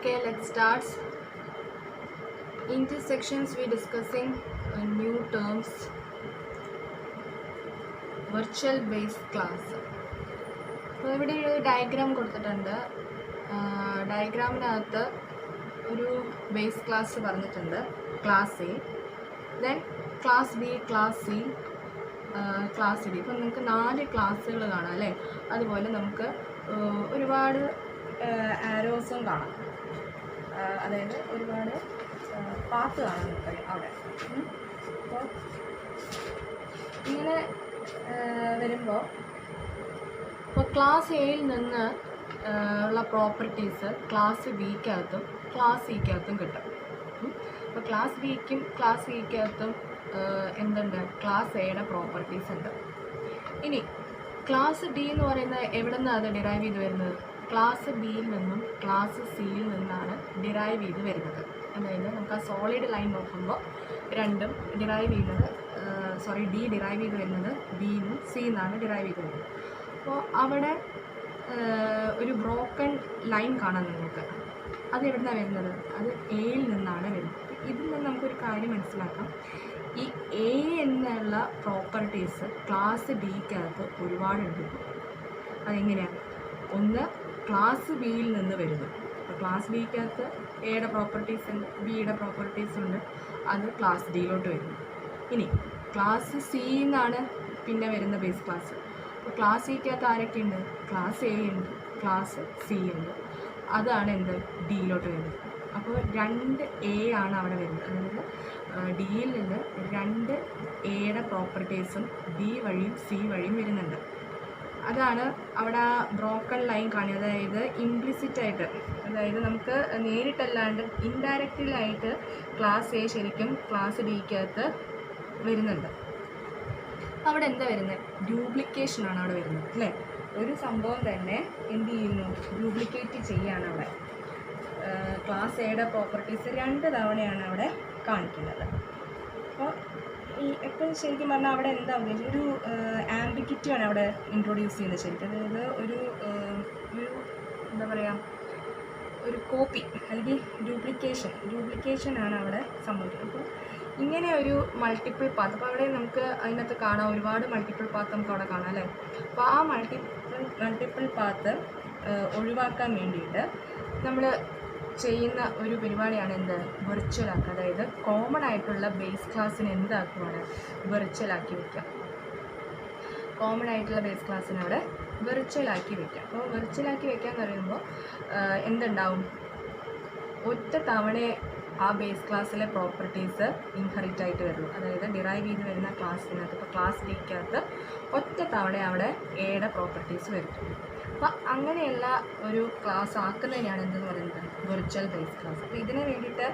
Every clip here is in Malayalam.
Okay, let's start. In this sections we discussing new terms, virtual base class. അപ്പോൾ ഇവിടെ ഒരു ഡയഗ്രാം കൊടുത്തിട്ടുണ്ട്. ഡയഗ്രാമിനകത്ത് ഒരു ബേസ് ക്ലാസ് പറഞ്ഞിട്ടുണ്ട്, class A, then class B, class C, class D. ഇപ്പം നിങ്ങൾക്ക് 4 ക്ലാസ്സുകൾ കാണാം അല്ലേ? അതുപോലെ നമുക്ക് ഒരുപാട് ആരോസും കാണാം, അതായത് ഒരുപാട് പാത്ത് കാണാൻ നമുക്കറിയാം അവിടെ. അപ്പോൾ ഇങ്ങനെ വരുമ്പോൾ ഇപ്പോൾ ക്ലാസ് എയിൽ നിന്ന് ഉള്ള പ്രോപ്പർട്ടീസ് ക്ലാസ് ബിക്കകത്തും ക്ലാസ് സിക്കകത്തും കിട്ടും. അപ്പോൾ ക്ലാസ് ബിക്കും ക്ലാസ് സിക്കകത്തും എന്തുണ്ട്? ക്ലാസ് എയുടെ പ്രോപ്പർട്ടീസ് ഉണ്ട്. ഇനി ക്ലാസ് ഡി എന്ന് പറയുന്നത് എവിടെ നിന്നാണ് അത് ഡിറൈവ് ചെയ്ത് വരുന്നത്? ക്ലാസ് ബിയിൽ നിന്നും ക്ലാസ് സിയിൽ നിന്നാണ് ഡിറൈവ് ചെയ്ത് വരുന്നത്. അതായത് നമുക്ക് ആ സോളിഡ് ലൈൻ നോക്കുമ്പോൾ രണ്ടും ഡിറൈവ് ചെയ്യുന്നത്, ഡി ഡിറൈവ് ചെയ്ത് വരുന്നത് ബിന്നും സിന്നാണ് ഡിറൈവ് ചെയ്ത് വരുന്നത്. അപ്പോൾ അവിടെ ഒരു ബ്രോക്കൺ ലൈൻ കാണാം നിങ്ങൾക്ക്. അത് എവിടെ നിന്നാണ് വരുന്നത്? അത് എയിൽ നിന്നാണ് വരുന്നത്. ഇതിൽ നിന്ന് നമുക്കൊരു കാര്യം മനസ്സിലാക്കാം. ഈ എ എന്നുള്ള പ്രോപ്പർട്ടീസ് ക്ലാസ് ഡിക്കകത്ത് ഒരുപാടുണ്ട്. അതെങ്ങനെയാണ്? ഒന്ന് ക്ലാസ് ബിയിൽ നിന്ന് വരുന്നത്. അപ്പോൾ ക്ലാസ് ബിക്കകത്ത് എയുടെ പ്രോപ്പർട്ടീസ് ഉണ്ട്, ബിയുടെ പ്രോപ്പർട്ടീസ് ഉണ്ട്, അത് ക്ലാസ് ഡിയിലോട്ട് വരുന്നു. ഇനി ക്ലാസ് സി എന്നാണ് പിന്നെ വരുന്ന ബേസ് ക്ലാസ്. അപ്പോൾ ക്ലാസ് സിക്കകത്ത് ആരൊക്കെ ഉണ്ട്? ക്ലാസ് എ ഉണ്ട്, ക്ലാസ് സി ഉണ്ട്, അതാണ് എന്ത്? ഡിയിലോട്ട് വരുന്നത്. അപ്പോൾ 2 എ ആണ് അവിടെ വരുന്നത്. അതായത് ഡിയിൽ നിന്ന് 2 എയുടെ പ്രോപ്പർട്ടീസും ബി വഴിയും സി വഴിയും വരുന്നുണ്ട്. അതാണ് അവിടെ ആ ബ്രോക്കൺ ലൈൻ കാണുക. അതായത് ഇംപ്ലിസിറ്റായിട്ട്, അതായത് നമുക്ക് നേരിട്ടല്ലാണ്ട് ഇൻഡയറക്റ്റിലായിട്ട് ക്ലാസ് എ ശരിക്കും ക്ലാസ് ഡിക്കകത്ത് വരുന്നുണ്ട്. അവിടെ എന്താ വരുന്നത്? ഡ്യൂപ്ലിക്കേഷനാണ് അവിടെ വരുന്നത് അല്ലേ? ഒരു സംഭവം തന്നെ എന്ത് ചെയ്യുന്നു? ഡ്യൂപ്ലിക്കേറ്റ് ചെയ്യാണ് അവിടെ. ക്ലാസ് എയുടെ പ്രോപ്പർട്ടീസ് 2 തവണയാണ് അവിടെ കാണിക്കുന്നത്. അപ്പോൾ ഇപ്പോൾ ശരിക്കും പറഞ്ഞാൽ അവിടെ എന്താ ഉദ്ദേശിച്ചത്? ഒരു ആംബിഗിറ്റിയാണ് അവിടെ ഇൻട്രൊഡ്യൂസ് ചെയ്യുന്നത് ശരിക്കും. അതായത് ഒരു എന്താ പറയുക, ഒരു കോപ്പി അല്ലെങ്കിൽ ഡ്യൂപ്ലിക്കേഷനാണ് അവിടെ സംഭവിക്കുന്നത്. അപ്പോൾ ഇങ്ങനെ ഒരു മൾട്ടിപ്പിൾ പാത്ത്, അപ്പോൾ അവിടെ നമുക്ക് അതിനകത്ത് കാണാം, ഒരുപാട് മൾട്ടിപ്പിൾ പാത്ത് നമുക്ക് അവിടെ കാണാം അല്ലേ? അപ്പോൾ ആ മൾട്ടിപ്പിൾ പാത്ത് ഒഴിവാക്കാൻ വേണ്ടിയിട്ട് നമ്മൾ ചെയ്യുന്ന ഒരു പരിപാടിയാണ് എന്ത്? വെർച്വൽ ആക്കുക. അതായത് കോമൺ ആയിട്ടുള്ള ബേസ് ക്ലാസ്സിന് എന്താക്കുവാണ്? വെർച്വൽ ആക്കി വയ്ക്കുക. കോമൺ ആയിട്ടുള്ള ബേസ് ക്ലാസ്സിന് അവിടെ വെർച്വൽ ആക്കി വയ്ക്കുക. അപ്പോൾ വെർച്വൽ ആക്കി വയ്ക്കുക എന്ന് പറയുമ്പോൾ എന്തുണ്ടാവും? ഒറ്റ തവണ ആ ബേസ് ക്ലാസ്സിലെ പ്രോപ്പർട്ടീസ് ഇൻഹെറിറ്റ് ആയിട്ട് വരുള്ളൂ. അതായത് ഡിറൈവ് ചെയ്ത് വരുന്ന ക്ലാസ്സിനകത്ത്, ഇപ്പോൾ ക്ലാസ് ഡിക്കകത്ത് ഒറ്റ തവണ അവിടെ എയുടെ പ്രോപ്പർട്ടീസ് വരും. അപ്പോൾ അങ്ങനെയുള്ള ഒരു ക്ലാസ് ആക്കുന്നതിനാണ് എന്തെന്ന് പറയുന്നത്? Virtual base class. അപ്പോൾ ഇതിന് വേണ്ടിയിട്ട്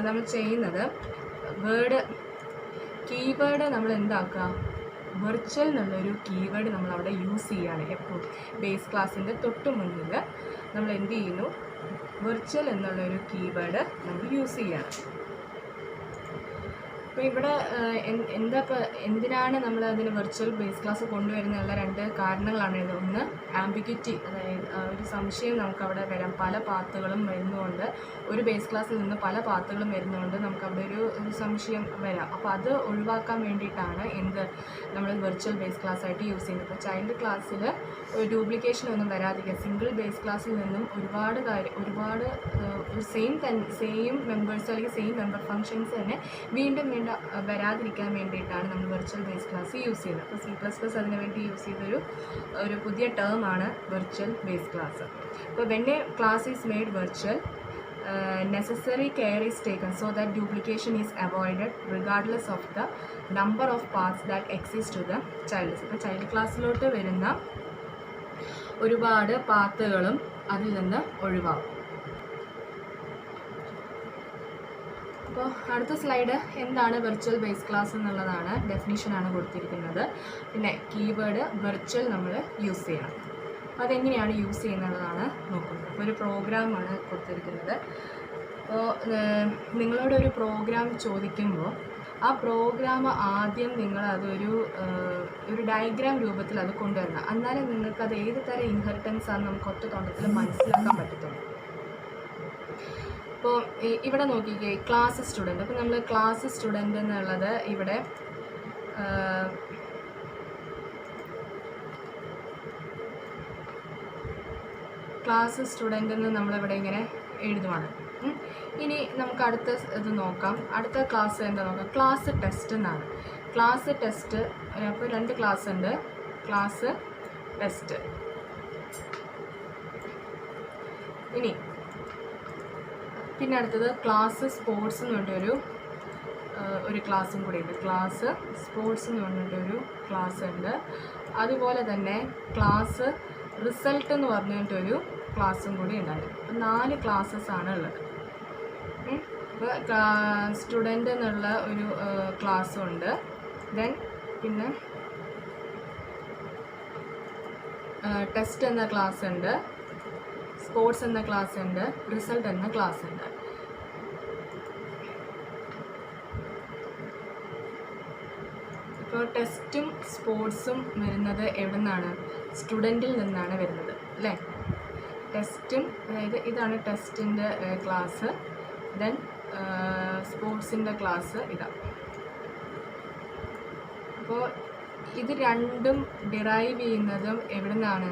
നമ്മൾ ചെയ്യുന്നത് കീവേഡ് നമ്മൾ എന്താക്കുക? വെർച്വൽ എന്നുള്ളൊരു കീവേഡ് നമ്മൾ അവിടെ യൂസ് ചെയ്യുകയാണ്. എപ്പോൾ ബേസ് ക്ലാസ്സിൻ്റെ തൊട്ട് മുന്നിൽ നമ്മൾ എന്ത് ചെയ്യുന്നു? വെർച്വൽ എന്നുള്ളൊരു കീവേഡ് നമ്മൾ യൂസ് ചെയ്യുകയാണ്. അപ്പോൾ ഇവിടെ എന്തിനാണ് നമ്മൾ അതിന് വെർച്വൽ ബേസ് ക്ലാസ് കൊണ്ടുവരുന്നുള്ള 2 കാരണങ്ങളാണ് ഇത്. ഒന്ന്, ആംബിഗിറ്റി, അതായത് ഒരു സംശയം നമുക്കവിടെ വരാം. പല പാത്തുകളും വരുന്നതുകൊണ്ട്, ഒരു ബേസ് ക്ലാസ്സിൽ നിന്ന് പല പാത്തുകളും വരുന്നതുകൊണ്ട് നമുക്കവിടെ ഒരു സംശയം വരാം. അപ്പോൾ അത് ഒഴിവാക്കാൻ വേണ്ടിയിട്ടാണ് നമ്മൾ വെർച്വൽ ബേസ് ക്ലാസ് ആയിട്ട് യൂസ് ചെയ്യുന്നത്. ഇപ്പോൾ ചൈൽഡ് ക്ലാസ്സിൽ ഒരു ഡ്യൂപ്ലിക്കേഷൻ ഒന്നും വരാതിരിക്കുക, സിംഗിൾ ബേസ് ക്ലാസ്സിൽ നിന്നും ഒരുപാട് സെയിം മെമ്പേഴ്സ് അല്ലെങ്കിൽ സെയിം മെമ്പർ ഫങ്ഷൻസ് തന്നെ വീണ്ടും വരാതിരിക്കാൻ വേണ്ടിയിട്ടാണ് നമ്മൾ വെർച്വൽ ബേസ് ക്ലാസ് യൂസ് ചെയ്യുന്നത്. അപ്പോൾ C++ അതിന് വേണ്ടി യൂസ് ചെയ്തൊരു പുതിയ ടേമാണ് വെർച്വൽ ബേസ് ക്ലാസ്. അപ്പോൾ when A class is made virtual, necessary care is taken so that duplication is avoided regardless of the number of paths that exist to the child. ഇപ്പോൾ ചൈൽഡ് ക്ലാസ്സിലോട്ട് വരുന്ന ഒരുപാട് പാത്തുകളും അതിൽ നിന്ന് ഒഴിവാകും. അപ്പോൾ അടുത്ത സ്ലൈഡ് എന്താണ് വെർച്വൽ ബേസ് ക്ലാസ് എന്നുള്ളതാണ്. ഡെഫിനിഷനാണ് കൊടുത്തിരിക്കുന്നത്. പിന്നെ കീവേഡ് വെർച്വൽ നമ്മൾ യൂസ് ചെയ്യണം. അപ്പോൾ അതെങ്ങനെയാണ് യൂസ് ചെയ്യുന്നതാണ് നോക്കുന്നത്. അപ്പോൾ ഒരു പ്രോഗ്രാമാണ് കൊടുത്തിരിക്കുന്നത്. അപ്പോൾ നിങ്ങളോടൊരു പ്രോഗ്രാം ചോദിക്കുമ്പോൾ ആ പ്രോഗ്രാം ആദ്യം നിങ്ങൾ ഒരു ഡയഗ്രാം രൂപത്തിൽ അത് കൊണ്ടുവരണം. എന്നാലും നിങ്ങൾക്കത് ഏത് തരം ഇൻഹെറിറ്റൻസ് ആണെന്ന് നമുക്ക് ഒറ്റ തോട്ടത്തിൽ മനസ്സിലാക്കാൻ പറ്റത്തുള്ളൂ. അപ്പോൾ ഇവിടെ നോക്കിക്കേ ക്ലാസ് സ്റ്റുഡൻറ്റ്. അപ്പോൾ നമ്മൾ ക്ലാസ് സ്റ്റുഡൻറ്റ് എന്നുള്ളത് ഇവിടെ ക്ലാസ് സ്റ്റുഡൻ്റ് എന്ന് നമ്മളിവിടെ ഇങ്ങനെ എഴുതുവാണ്. ഇനി നമുക്ക് അടുത്ത ഇത് നോക്കാം. അടുത്ത ക്ലാസ് എന്താ നോക്കാം, ക്ലാസ് ടെസ്റ്റ് എന്നാണ്. ക്ലാസ് ടെസ്റ്റ്, അപ്പോൾ 2 ക്ലാസ് ഉണ്ട്, ക്ലാസ് ടെസ്റ്റ്. ഇനി പിന്നെ അടുത്തത് ക്ലാസ് സ്പോർട്സ് എന്ന് പറഞ്ഞിട്ടൊരു ക്ലാസ്സും കൂടി ഉണ്ട്. ക്ലാസ് സ്പോർട്സ് എന്ന് പറഞ്ഞിട്ടൊരു ക്ലാസ് ഉണ്ട്. അതുപോലെ തന്നെ ക്ലാസ് റിസൾട്ട് എന്ന് പറഞ്ഞിട്ടൊരു ക്ലാസ്സും കൂടി ഉണ്ടായിരുന്നു. അപ്പോൾ 4 ക്ലാസ്സസ് ആണ് ഉള്ളത്. അപ്പോൾ സ്റ്റുഡൻ്റ് എന്നുള്ള ഒരു ക്ലാസ്സും ഉണ്ട്. ദെൻ പിന്നെ ടെസ്റ്റ് എന്ന ക്ലാസ് ഉണ്ട്, സ്പോർട്സ് എന്ന ക്ലാസ് ഉണ്ട്, റിസൾട്ട് എന്ന ക്ലാസ് ഉണ്ട്. ഇപ്പോൾ ടെസ്റ്റും സ്പോർട്സും വരുന്നത് എവിടെ നിന്നാണ്? സ്റ്റുഡൻറ്റിൽ നിന്നാണ് വരുന്നത് അല്ലേ? ടെസ്റ്റും, അതായത് ഇതാണ് ടെസ്റ്റിൻ്റെ ക്ലാസ്, ദെൻ സ്പോർട്സിൻ്റെ ക്ലാസ് ഇതാണ്. അപ്പോൾ ഇത് രണ്ടും ഡിറൈവ് ചെയ്യുന്നതും എവിടെ നിന്നാണ്?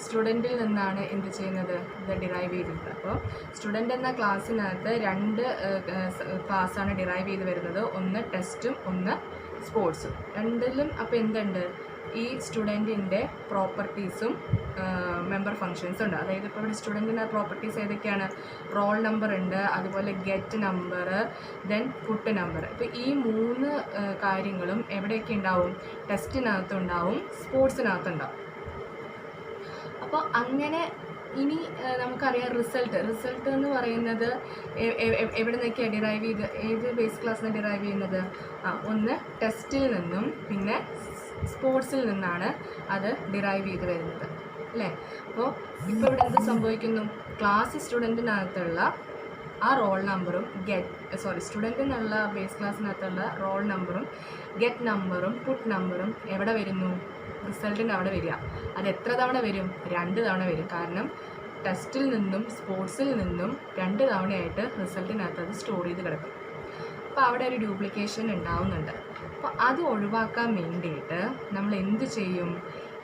സ്റ്റുഡൻറ്റിൽ നിന്നാണ് എന്ത് ചെയ്യുന്നത്? ഇത് ഡിറൈവ് ചെയ്തിട്ടുള്ളത്. അപ്പോൾ സ്റ്റുഡൻ്റ് എന്ന ക്ലാസ്സിനകത്ത് 2 ക്ലാസ്സാണ് ഡിറൈവ് ചെയ്ത് വരുന്നത്. ഒന്ന് ടെസ്റ്റും ഒന്ന് സ്പോർട്സും. രണ്ടിലും അപ്പോൾ എന്തുണ്ട്? ഈ സ്റ്റുഡൻറ്റിൻ്റെ പ്രോപ്പർട്ടീസും മെമ്പർ ഫങ്ഷൻസും ഉണ്ട്. അതായത് ഇപ്പോൾ ഇവിടെ സ്റ്റുഡൻറ്റിൻ്റെ പ്രോപ്പർട്ടീസ് ഏതൊക്കെയാണ്? റോൾ നമ്പർ ഉണ്ട്, അതുപോലെ get number, then put number. ഇപ്പോൾ ഈ 3 കാര്യങ്ങളും എവിടെയൊക്കെ ഉണ്ടാവും? ടെസ്റ്റിനകത്തുണ്ടാവും, സ്പോർട്സിനകത്തുണ്ടാവും. അപ്പോൾ അങ്ങനെ ഇനി നമുക്കറിയാം റിസൾട്ട് എന്ന് പറയുന്നത് എവിടെ നിന്നൊക്കെയാണ് ഡിറൈവ് ചെയ്ത്, ഏത് ബേസ് ക്ലാസ്സിന് ഡിറൈവ് ചെയ്യുന്നത്? ഒന്ന് ടെസ്റ്റിൽ നിന്നും പിന്നെ സ്പോർട്സിൽ നിന്നാണ് അത് ഡിറൈവ് ചെയ്ത് വരുന്നത് അല്ലേ? അപ്പോൾ ഇപ്പോൾ ഇവിടെ എന്ത് സംഭവിക്കുന്നു? ക്ലാസ് സ്റ്റുഡൻറ്റിനകത്തുള്ള ആ റോൾ നമ്പറും സ്റ്റുഡൻ്റ് എന്നുള്ള ബേസ് ക്ലാസ്സിനകത്തുള്ള റോൾ നമ്പറും ഗെറ്റ് നമ്പറും പുട്ട് നമ്പറും എവിടെ വരുന്നു? റിസൾട്ടിന് അവിടെ വരിക. അത് എത്ര തവണ വരും? 2 തവണ വരും. കാരണം ടെസ്റ്റിൽ നിന്നും സ്പോർട്സിൽ നിന്നും 2 തവണയായിട്ട് റിസൾട്ടിനകത്ത് അത് സ്റ്റോർ ചെയ്ത് കിടക്കും. അപ്പോൾ അവിടെ ഒരു ഡ്യൂപ്ലിക്കേഷൻ ഉണ്ടാവുന്നുണ്ട്. അപ്പോൾ അത് ഒഴിവാക്കാൻ വേണ്ടിയിട്ട് നമ്മൾ എന്ത് ചെയ്യും?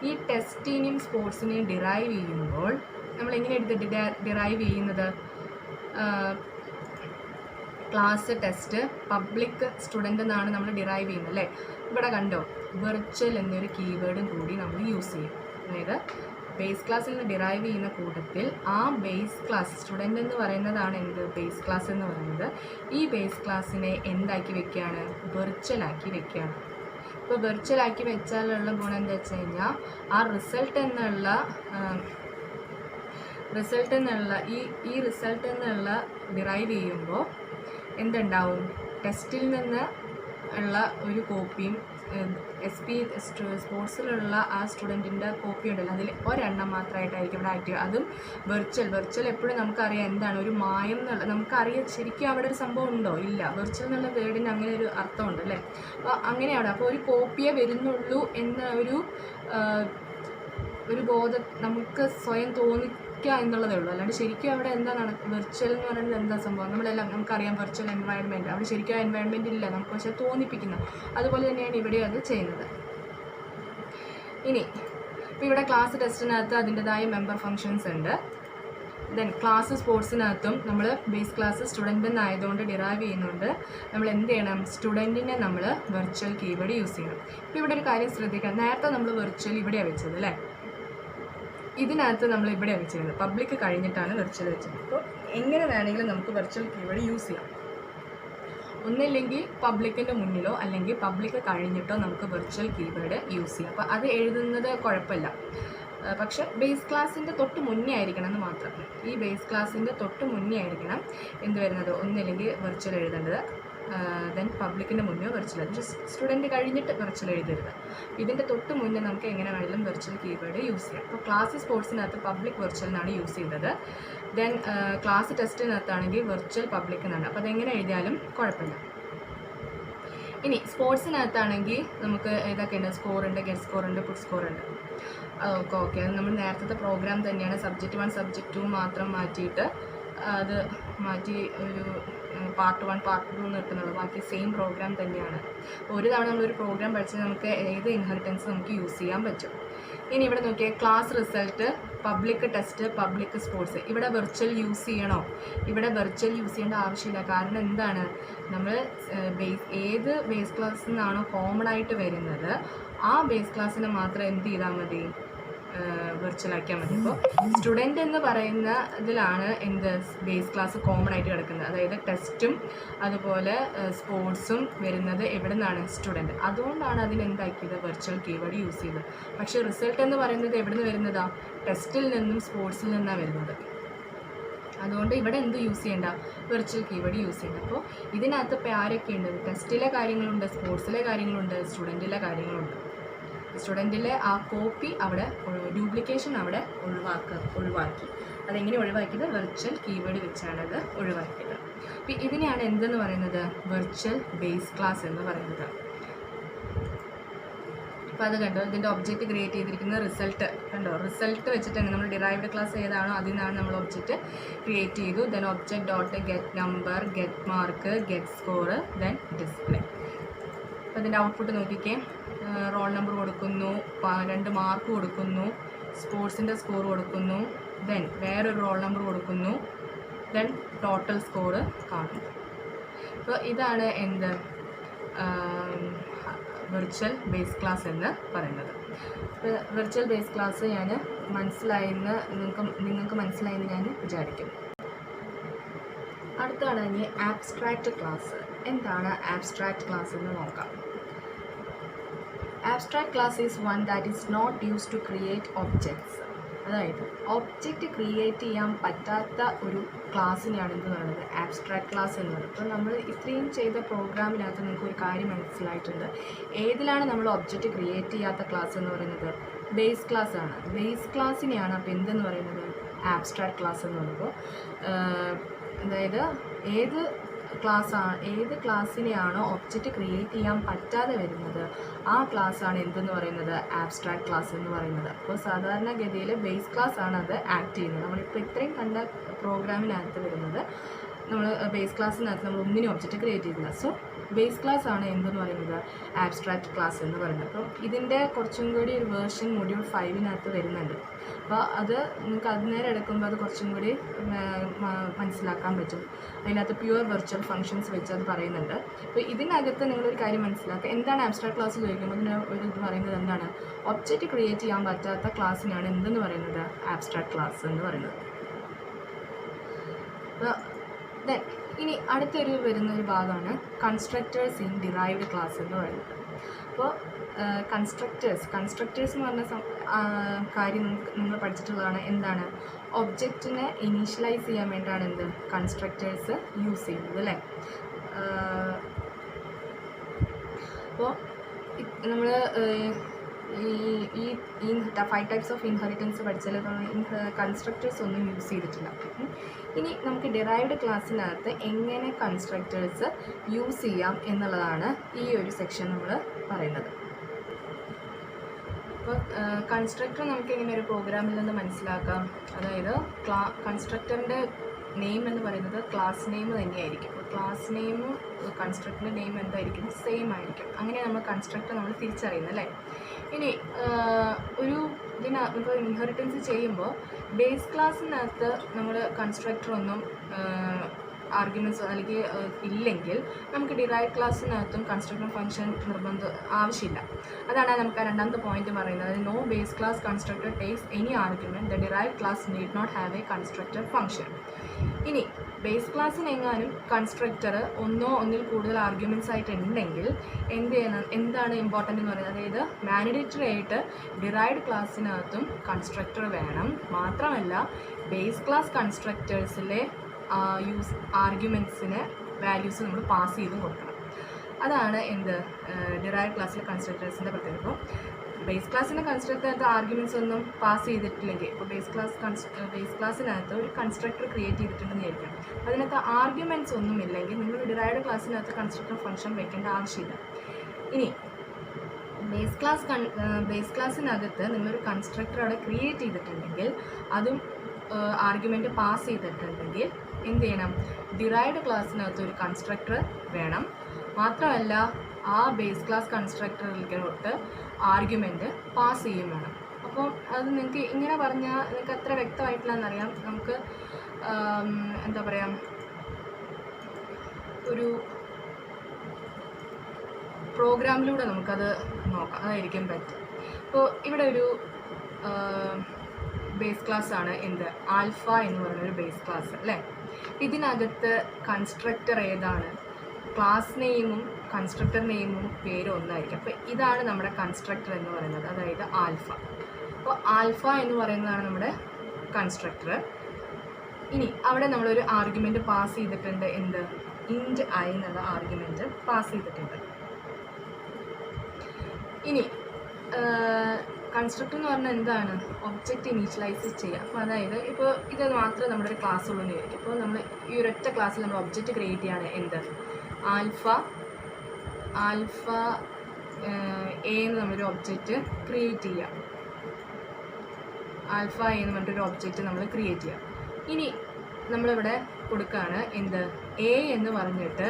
ഈ ടെസ്റ്റിനെയും സ്പോർട്സിനെയും ഡിറൈവ് ചെയ്യുമ്പോൾ നമ്മൾ എങ്ങനെ ഡിറൈവ് ചെയ്യുന്നത്? ക്ലാസ് ടെസ്റ്റ് പബ്ലിക് സ്റ്റുഡൻ്റ് എന്നാണ് നമ്മൾ ഡിറൈവ് ചെയ്യുന്നത് അല്ലേ? ഇവിടെ കണ്ടോ, വെർച്വൽ എന്നൊരു കീവേഡും കൂടി നമ്മൾ യൂസ് ചെയ്യും. അതായത് ബേസ് ക്ലാസ്സിൽ നിന്ന് ഡിറൈവ് ചെയ്യുന്ന കൂട്ടത്തിൽ ആ ബേസ് ക്ലാസ് സ്റ്റുഡൻ്റ് എന്ന് പറയുന്നതാണ് എന്ത്? ബേസ് ക്ലാസ് എന്ന് പറയുന്നത്. ഈ ബേസ് ക്ലാസ്സിനെ എന്താക്കി വെക്കുകയാണ്? വെർച്വലാക്കി വെക്കുകയാണ്. ഇപ്പോൾ വെർച്വലാക്കി വെച്ചാലുള്ള ഗുണം എന്താ വെച്ച് കഴിഞ്ഞാൽ ആ റിസൾട്ട് എന്നുള്ള ഈ റിസൾട്ട് എന്നുള്ള ഡിറൈവ് ചെയ്യുമ്പോൾ എന്തുണ്ടാവും? ടെസ്റ്റിൽ നിന്ന് ഉള്ള ഒരു കോപ്പിയും സ്പോർട്സിലുള്ള ആ സ്റ്റുഡൻറ്റിൻ്റെ കോപ്പി ഉണ്ടല്ലോ, അതിൽ ഒരെണ്ണം മാത്രമായിട്ടായിരിക്കും ഇവിടെ ആക്റ്റീവ്. അതും വെർച്വൽ എപ്പോഴും നമുക്കറിയാം എന്താണ്? ഒരു മായം എന്നുള്ള നമുക്കറിയാം. ശരിക്കും അവിടെ ഒരു സംഭവം ഉണ്ടോ? ഇല്ല. വെർച്വൽ എന്നുള്ള വേർഡിന് അങ്ങനെ ഒരു അർത്ഥമുണ്ട് അല്ലേ? അപ്പോൾ അങ്ങനെയാണ്. അപ്പോൾ ഒരു കോപ്പിയേ വരുന്നുള്ളൂ എന്ന ഒരു ബോധം നമുക്ക് സ്വയം തോന്നിക്കുക എന്നുള്ളതേ ഉള്ളൂ. അല്ലാണ്ട് ശരിക്കും അവിടെ എന്താണ് വെർച്വൽ എന്ന് പറയുന്നത്? എന്താ സംഭവം? നമ്മളെല്ലാം നമുക്കറിയാം വെർച്വൽ എൻവയൺമെൻറ്റ്. അവിടെ ശരിക്കും എൻവയൺമെൻറ്റ് ഇല്ല, നമുക്ക് പക്ഷേ തോന്നിപ്പിക്കുന്ന. അതുപോലെ തന്നെയാണ് ഇവിടെ അത് ചെയ്യുന്നത്. ഇനി ഇപ്പോൾ ഇവിടെ ക്ലാസ് ടെസ്റ്റിനകത്ത് അതിൻ്റെതായ മെമ്പർ ഫങ്ഷൻസ് ഉണ്ട്. ദെൻ ക്ലാസ് സ്പോർട്സിനകത്തും നമ്മൾ ബേസ് ക്ലാസ് സ്റ്റുഡൻ്റ് എന്നായതുകൊണ്ട് ഡിറൈവ് ചെയ്യുന്നുണ്ട്. നമ്മൾ എന്ത് ചെയ്യണം? സ്റ്റുഡൻറ്റിനെ നമ്മൾ വെർച്വൽ കീവേഡ് യൂസ് ചെയ്യണം. ഇപ്പോൾ ഇവിടെ ഒരു കാര്യം ശ്രദ്ധിക്കണം. നേരത്തെ നമ്മൾ വെർച്വൽ ഇവിടെയാണ് വെച്ചത് അല്ലേ? ഇതിനകത്ത് നമ്മൾ ഇവിടെയാണ് വെച്ചിരുന്നത്. പബ്ലിക് കഴിഞ്ഞിട്ടാണ് വെർച്വൽ വെച്ചത്. അപ്പോൾ എങ്ങനെ വേണമെങ്കിലും നമുക്ക് വെർച്വൽ കീവേഡ് യൂസ് ചെയ്യാം. ഒന്നില്ലെങ്കിൽ പബ്ലിക്കിൻ്റെ മുന്നിലോ അല്ലെങ്കിൽ പബ്ലിക് കഴിഞ്ഞിട്ടോ നമുക്ക് വെർച്വൽ കീവേഡ് യൂസ് ചെയ്യാം. അപ്പോൾ അത് എഴുതുന്നത് കുഴപ്പമില്ല. പക്ഷെ ബേസ് ക്ലാസ്സിൻ്റെ തൊട്ട് മുന്നേ ആയിരിക്കണം എന്ന് മാത്രം. ഈ ബേസ് ക്ലാസ്സിൻ്റെ തൊട്ട് മുന്നേ ആയിരിക്കണം എന്ത് വരുന്നത്? ഒന്നില്ലെങ്കിൽ വെർച്വൽ എഴുതേണ്ടത്, ദെൻ പബ്ലിക്കിൻ്റെ മുന്നേ വെർച്വൽ. അത് സ്റ്റുഡൻറ്റ് കഴിഞ്ഞിട്ട് വെർച്വൽ എഴുതരുത്. ഇതിൻ്റെ തൊട്ട് മുന്നേ നമുക്ക് എങ്ങനെ വേണമെങ്കിലും വെർച്വൽ കീവേഡ് യൂസ് ചെയ്യാം. അപ്പോൾ ക്ലാസ് സ്പോർട്സിനകത്ത് പബ്ലിക് വെർച്വൽ എന്നാണ് യൂസ് ചെയ്തത്. ദെൻ ക്ലാസ് ടെസ്റ്റിനകത്താണെങ്കിൽ വെർച്വൽ പബ്ലിക് എന്നാണ്. അപ്പോൾ അതെങ്ങനെ എഴുതിയാലും കുഴപ്പമില്ല. ഇനി സ്പോർട്സിനകത്താണെങ്കിൽ നമുക്ക് ഏതൊക്കെയുണ്ട്? സ്കോറുണ്ട്, ഗെറ്റ് സ്കോറുണ്ട്, പുട്ട് സ്കോറുണ്ട്. ഓക്കെ അത് നമ്മൾ നേരത്തെ പ്രോഗ്രാം തന്നെയാണ്. സബ്ജക്റ്റ് 1 സബ്ജക്റ്റ് 2 മാത്രം മാറ്റിയിട്ട് അത് മാറ്റി ഒരു പാർട്ട് 1 പാർട്ട് 2 നിർത്തുന്നുള്ളൂ. ബാക്കി സെയിം പ്രോഗ്രാം തന്നെയാണ്. ഒരു തവണ നമ്മളൊരു പ്രോഗ്രാം പഠിച്ചാൽ നമുക്ക് ഏത് ഇൻഹെറിറ്റൻസ് നമുക്ക് യൂസ് ചെയ്യാൻ പറ്റും. ഇനി ഇവിടെ നോക്കിയാൽ class result, public test, public sports. ഇവിടെ വെർച്വൽ യൂസ് ചെയ്യണോ? ഇവിടെ വെർച്വൽ യൂസ് ചെയ്യേണ്ട ആവശ്യമില്ല. കാരണം എന്താണ്, നമ്മൾ ഏത് ബേസ് ക്ലാസ്സിൽ നിന്നാണോ കോമൺ ആയിട്ട് വരുന്നത് ആ ബേസ് ക്ലാസ്സിനെ മാത്രം എന്ത് ചെയ്താൽ മതി, വെർച്വലാക്കിയാൽ മതി. ഇപ്പോൾ സ്റ്റുഡൻറ്റ് എന്ന് പറയുന്ന ഇതിലാണ് എന്ത് ബേസ് ക്ലാസ് കോമൺ ആയിട്ട് കിടക്കുന്നത്. അതായത് ടെസ്റ്റും അതുപോലെ സ്പോർട്സും വരുന്നത് എവിടെ നിന്നാണ്, സ്റ്റുഡൻറ്റ്. അതുകൊണ്ടാണ് അതിനെന്താക്കിയത്, വെർച്വൽ കീവേഡ് യൂസ് ചെയ്തത്. പക്ഷേ റിസൾട്ട് എന്ന് പറയുന്നത് എവിടെ നിന്ന് വരുന്നതാണ്, ടെസ്റ്റിൽ നിന്നും സ്പോർട്സിൽ നിന്നാണ് വരുന്നത്. അതുകൊണ്ട് ഇവിടെ എന്ത് യൂസ് ചെയ്യേണ്ട, വെർച്വൽ കീവേഡ് യൂസ് ചെയ്യേണ്ട. അപ്പോൾ ഇതിനകത്ത് ഇപ്പോൾ ആരൊക്കെ ഉണ്ട്, ടെസ്റ്റിലെ കാര്യങ്ങളുണ്ട്, സ്പോർട്സിലെ കാര്യങ്ങളുണ്ട്, സ്റ്റുഡൻറ്റിലെ കാര്യങ്ങളുണ്ട്. സ്റ്റുഡൻറ്റിലെ ആ കോപ്പി അവിടെ, ഡ്യൂപ്ലിക്കേഷൻ അവിടെ ഒഴിവാക്കി. അതെങ്ങനെ ഒഴിവാക്കിയത്, വെർച്വൽ കീവേഡ് വെച്ചാണ് അത് ഒഴിവാക്കിയത്. അപ്പോൾ ഇതിനെയാണ് എന്തെന്ന് പറയുന്നത്, വെർച്വൽ ബേസ് ക്ലാസ് എന്ന് പറയുന്നത്. അപ്പോൾ അത് കണ്ടോ, ഇതിൻ്റെ ഒബ്ജക്റ്റ് ക്രിയേറ്റ് ചെയ്തിരിക്കുന്ന റിസൾട്ട് കണ്ടോ, റിസൾട്ട് വെച്ചിട്ടാണ് നമ്മൾ ഡിറൈവ്ഡ് ക്ലാസ് ഏതാണോ അതിൽ നിന്നാണ് നമ്മൾ ഒബ്ജക്റ്റ് ക്രിയേറ്റ് ചെയ്തു. Then object dot get number, get mark, get score, then display. അപ്പോൾ അതിൻ്റെ ഔട്ട്പുട്ട് നോക്കിക്കേ, റോൾ നമ്പർ കൊടുക്കുന്നു, 2 മാർക്ക് കൊടുക്കുന്നു, സ്പോർട്സിൻ്റെ സ്കോർ കൊടുക്കുന്നു, ദെൻ വേറൊരു റോൾ നമ്പർ കൊടുക്കുന്നു, ദെൻ ടോട്ടൽ സ്കോർ കാണുന്നു. അപ്പോൾ ഇതാണ് എന്ത്, വെർച്വൽ ബേസ് ക്ലാസ് എന്ന് പറയുന്നത്. അപ്പോൾ വെർച്വൽ ബേസ് ക്ലാസ് ഞാൻ മനസ്സിലായെന്ന് നിങ്ങൾക്ക് മനസ്സിലായെന്ന് ഞാൻ വിചാരിക്കും. അടുത്താണ് ഇനി ആബ്സ്ട്രാക്റ്റ് ക്ലാസ്. എന്താണ് ആബ്സ്ട്രാക്റ്റ് ക്ലാസ് എന്ന് നോക്കാം. Abstract class is one that is not use to create objects. അതായത് ഒബ്ജക്റ്റ് ക്രിയേറ്റ് ചെയ്യാൻ പറ്റാത്ത ഒരു ക്ലാസ്സിനെയാണ് എന്ത് പറയുന്നത്, ആബ്സ്ട്രാക്റ്റ് ക്ലാസ് എന്ന് പറയുന്നത്. അപ്പോൾ നമ്മൾ ഇത്രയും ചെയ്ത പ്രോഗ്രാമിനകത്ത് നിങ്ങൾക്ക് ഒരു കാര്യം മനസ്സിലായിട്ടുണ്ട്. ഏതിലാണ് നമ്മൾ ഒബ്ജക്റ്റ് ക്രിയേറ്റ് ചെയ്യാത്ത ക്ലാസ് എന്ന് പറയുന്നത്, ബേസ് ക്ലാസ് ആണ്. ബേസ് ക്ലാസ്സിനെയാണ് അപ്പോൾ എന്തെന്ന് പറയുന്നത്, ആബ്സ്ട്രാക്റ്റ് ക്ലാസ് എന്ന് പറയുമ്പോൾ. അതായത് ഏത് ക്ലാസ്സിനെയാണോ ഒബ്ജക്റ്റ് ക്രിയേറ്റ് ചെയ്യാൻ പറ്റാതെ വരുന്നത് ആ ക്ലാസ്സാണ് എന്തെന്ന് പറയുന്നത്, ആബ്സ്ട്രാക്റ്റ് ക്ലാസ് എന്ന് പറയുന്നത്. അപ്പോൾ സാധാരണഗതിയിൽ ബേസ് ക്ലാസ് ആണ് അത് ആക്ട് ചെയ്യുന്നത്. നമ്മളിപ്പോൾ ഇത്രയും കണ്ട പ്രോഗ്രാമിനകത്ത് വരുന്നത് നമ്മൾ ബേസ് ക്ലാസ്സിനകത്ത് നമ്മൾ ഒന്നിനും ഒബ്ജക്റ്റ് ക്രിയേറ്റ് ചെയ്തില്ല. സോ ബേസ് ക്ലാസ് ആണ് എന്തെന്ന് പറയുന്നത്, ആബ്സ്ട്രാക്റ്റ് ക്ലാസ് എന്ന് പറയുന്നത്. അപ്പം ഇതിൻ്റെ കുറച്ചും കൂടി ഒരു വേർഷൻ മൊഡ്യൂൾ 5 വരുന്നുണ്ട്. അപ്പോൾ അത് നിങ്ങൾക്ക് അതിനേരം എടുക്കുമ്പോൾ അത് കുറച്ചും കൂടി മനസ്സിലാക്കാൻ പറ്റും. അതിനകത്ത് പ്യുവർ വെർച്വൽ ഫങ്ഷൻസ് വെച്ച് അത് പറയുന്നുണ്ട്. അപ്പോൾ ഇതിനകത്ത് നിങ്ങളൊരു കാര്യം മനസ്സിലാക്കുക, എന്താണ് ആബ്സ്ട്രാക്റ്റ് ക്ലാസ് ചോദിക്കുമ്പോൾ ഇതിന് ഒരു ഇത് പറയുന്നത് എന്താണ്, ഒബ്ജക്റ്റ് ക്രിയേറ്റ് ചെയ്യാൻ പറ്റാത്ത ക്ലാസ്സിനാണ് എന്തെന്ന് പറയുന്നത്, ആബ്സ്ട്രാക്റ്റ് ക്ലാസ് എന്ന് പറയുന്നത്. അപ്പോൾ ദെൻ ഇനി അടുത്തൊരു വരുന്നൊരു ഭാഗമാണ് കൺസ്ട്രക്റ്റേഴ്സ് ഇൻ ഡിറൈവ്ഡ് ക്ലാസ് എന്ന് പറയുന്നത്. അപ്പോൾ കൺസ്ട്രക്റ്റേഴ്സ് എന്ന് പറഞ്ഞ കാര്യം നിങ്ങൾ പഠിച്ചിട്ടുള്ളതാണ്. എന്താണ്, ഒബ്ജക്റ്റിനെ ഇനീഷ്യലൈസ് ചെയ്യാൻ വേണ്ടിയാണ് എന്ത് കൺസ്ട്രക്റ്റേഴ്സ് യൂസ് ചെയ്യുന്നത് അല്ലേ. അപ്പോൾ നമ്മൾ ഈ 5 ടൈപ്സ് ഓഫ് ഇൻഹെറിറ്റൻസ് പഠിച്ചാൽ കൺസ്ട്രക്റ്റേഴ്സ് ഒന്നും യൂസ് ചെയ്തിട്ടില്ല. ഇനി നമുക്ക് ഡിറൈവ്ഡ് ക്ലാസ്സിനകത്ത് എങ്ങനെ കൺസ്ട്രക്റ്റേഴ്സ് യൂസ് ചെയ്യാം എന്നുള്ളതാണ് ഈ ഒരു സെക്ഷൻ നമ്മൾ പറയുന്നത്. അപ്പോൾ കൺസ്ട്രക്ടർ നമുക്ക് എങ്ങനെ ഒരു പ്രോഗ്രാമിൽ നിന്ന് മനസ്സിലാക്കാം. അതായത് കൺസ്ട്രക്ടറിൻ്റെ നെയിം എന്ന് പറയുന്നത് ക്ലാസ് നെയിം തന്നെയായിരിക്കും. അപ്പോൾ ക്ലാസ് നെയിമും കൺസ്ട്രക്ടറിൻ്റെ നെയിം എന്തായിരിക്കും, സെയിം ആയിരിക്കും. അങ്ങനെ നമ്മൾ കൺസ്ട്രക്ടർ നമ്മൾ തിരിച്ചറിയുന്നത് അല്ലേ. ഇനി ഇപ്പോൾ ഇൻഹെറിറ്റൻസ് ചെയ്യുമ്പോൾ ബേസ് ക്ലാസ്സിനകത്ത് നമ്മൾ കൺസ്ട്രക്ടറൊന്നും ആർഗ്യുമെൻറ്റ്സ് അല്ലെങ്കിൽ ഇല്ലെങ്കിൽ നമുക്ക് ഡിറൈവ് ക്ലാസ്സിനകത്തും കൺസ്ട്രക്ടർ ഫംഗ്ഷൻ ആവശ്യമില്ല. അതാണ് നമുക്ക് രണ്ടാമത്തെ പോയിന്റ് പറയുന്നത്. No base class constructor takes any argument, the derive class need not have a constructor function. ഇനി ബേസ് ക്ലാസ്സിനെങ്ങാനും കൺസ്ട്രക്ടർ ഒന്നിൽ കൂടുതൽ ആർഗ്യുമെൻറ്റ്സ് ആയിട്ടുണ്ടെങ്കിൽ എന്താണ് ഇമ്പോർട്ടൻ്റ് എന്ന് പറയുന്നത്, അതായത് മാൻഡേറ്ററി ആയിട്ട് ഡിറൈവ്ഡ് ക്ലാസ്സിനകത്തും കൺസ്ട്രക്ടർ വേണം. മാത്രമല്ല ബേസ് ക്ലാസ് കൺസ്ട്രക്ടേഴ്സിലെ ആർഗ്യുമെൻറ്റ്സിന് വാല്യൂസ് നമ്മൾ പാസ് ചെയ്ത് കൊടുക്കണം. അതാണ് ഡിറൈവ് ക്ലാസ്സിലെ കൺസ്ട്രക്ടേഴ്സിൻ്റെ പ്രത്യേകത. ഇപ്പോൾ ബേസ് ക്ലാസ്സിൻ്റെ കൺസ്ട്രക്ടറിനകത്ത് ആർഗ്യുമെൻറ്റ്സ് ഒന്നും പാസ് ചെയ്തിട്ടില്ലെങ്കിൽ, ഇപ്പോൾ ബേസ് ക്ലാസ്സിനകത്ത് ഒരു കൺസ്ട്രക്ടർ ക്രിയേറ്റ് ചെയ്തിട്ടുണ്ടെന്ന് വിചാരിക്കാം. അതിനകത്ത് ആർഗ്യുമെൻറ്റ്സ് ഒന്നും ഇല്ലെങ്കിൽ നിങ്ങൾ ഡിറൈവ്ഡ് ക്ലാസ്സിനകത്ത് കൺസ്ട്രക്ടർ ഫംഗ്ഷൻ വെക്കേണ്ട ആവശ്യമില്ല. ഇനി ബേസ് ക്ലാസ്സിനകത്ത് നിങ്ങളൊരു കൺസ്ട്രക്ടർ അവിടെ ക്രിയേറ്റ് ചെയ്തിട്ടുണ്ടെങ്കിൽ അതും ആർഗ്യുമെൻറ്റ് പാസ് ചെയ്തിട്ടുണ്ടെങ്കിൽ എന്ത് ചെയ്യണം, ഡിറൈവ്ഡ് ക്ലാസ്സിനകത്ത് ഒരു കൺസ്ട്രക്ടർ വേണം. മാത്രമല്ല ആ ബേസ് ക്ലാസ് കൺസ്ട്രക്ടറിലോട്ട് ആർഗ്യുമെൻറ്റ് പാസ് ചെയ്യും വേണം. അപ്പോൾ അത് നിങ്ങൾക്ക് ഇങ്ങനെ പറഞ്ഞാൽ നിങ്ങൾക്ക് അത്ര വ്യക്തമായിട്ടില്ലെന്നറിയാം. നമുക്ക് എന്താ പറയുക, ഒരു പ്രോഗ്രാമിലൂടെ നമുക്കത് നോക്കാം, അതായിരിക്കും പറ്റും. അപ്പോൾ ഇവിടെ ഒരു ബേസ് ക്ലാസ് ആണ് എന്ത്, ആൽഫ എന്ന് പറയുന്നൊരു ബേസ് ക്ലാസ് അല്ലേ. ഇതിനകത്ത് കൺസ്ട്രക്ടർ ഏതാണ്, ക്ലാസ് നെയിമും കൺസ്ട്രക്ടർ നെയിമും പേരും ഒന്നായിരിക്കും. അപ്പോൾ ഇതാണ് നമ്മുടെ കൺസ്ട്രക്ടർ എന്ന് പറയുന്നത്, അതായത് ആൽഫ. അപ്പോൾ ആൽഫ എന്ന് പറയുന്നതാണ് നമ്മുടെ കൺസ്ട്രക്ടർ. ഇനി അവിടെ നമ്മളൊരു ആർഗ്യുമെൻറ്റ് പാസ് ചെയ്തിട്ടുണ്ട്, എന്ത്, ഇൻറ്റ് ഐ എന്നുള്ള ആർഗ്യുമെൻറ്റ് പാസ് ചെയ്തിട്ടുണ്ട്. ഇനി കൺസ്ട്രക്ടർ എന്ന് പറഞ്ഞാൽ എന്താണ്, ഒബ്ജക്റ്റ് ഇനീഷ്യലൈസ് ചെയ്യുക. അപ്പോൾ അതായത് ഇപ്പോൾ ഇത് മാത്രമേ നമ്മുടെ ഒരു ക്ലാസ് ഉള്ളൂ എന്ന് വിചാരിക്കും. ഇപ്പോൾ നമ്മൾ ഈ ഒരൊറ്റ ക്ലാസ്സിൽ നമ്മൾ ഒബ്ജക്റ്റ് ക്രിയേറ്റ് ചെയ്യാണ്, എന്ത്, ആൽഫ എ എന്ന് നമ്മളൊരു ഒബ്ജക്റ്റ് ക്രിയേറ്റ് ചെയ്യുക. ആൽഫ എ എന്ന് പറഞ്ഞിട്ടൊരു ഒബ്ജക്റ്റ് നമ്മൾ ക്രിയേറ്റ് ചെയ്യുക. ഇനി നമ്മളിവിടെ കൊടുക്കുകയാണ്, എന്ത്, എ എന്ന് പറഞ്ഞിട്ട്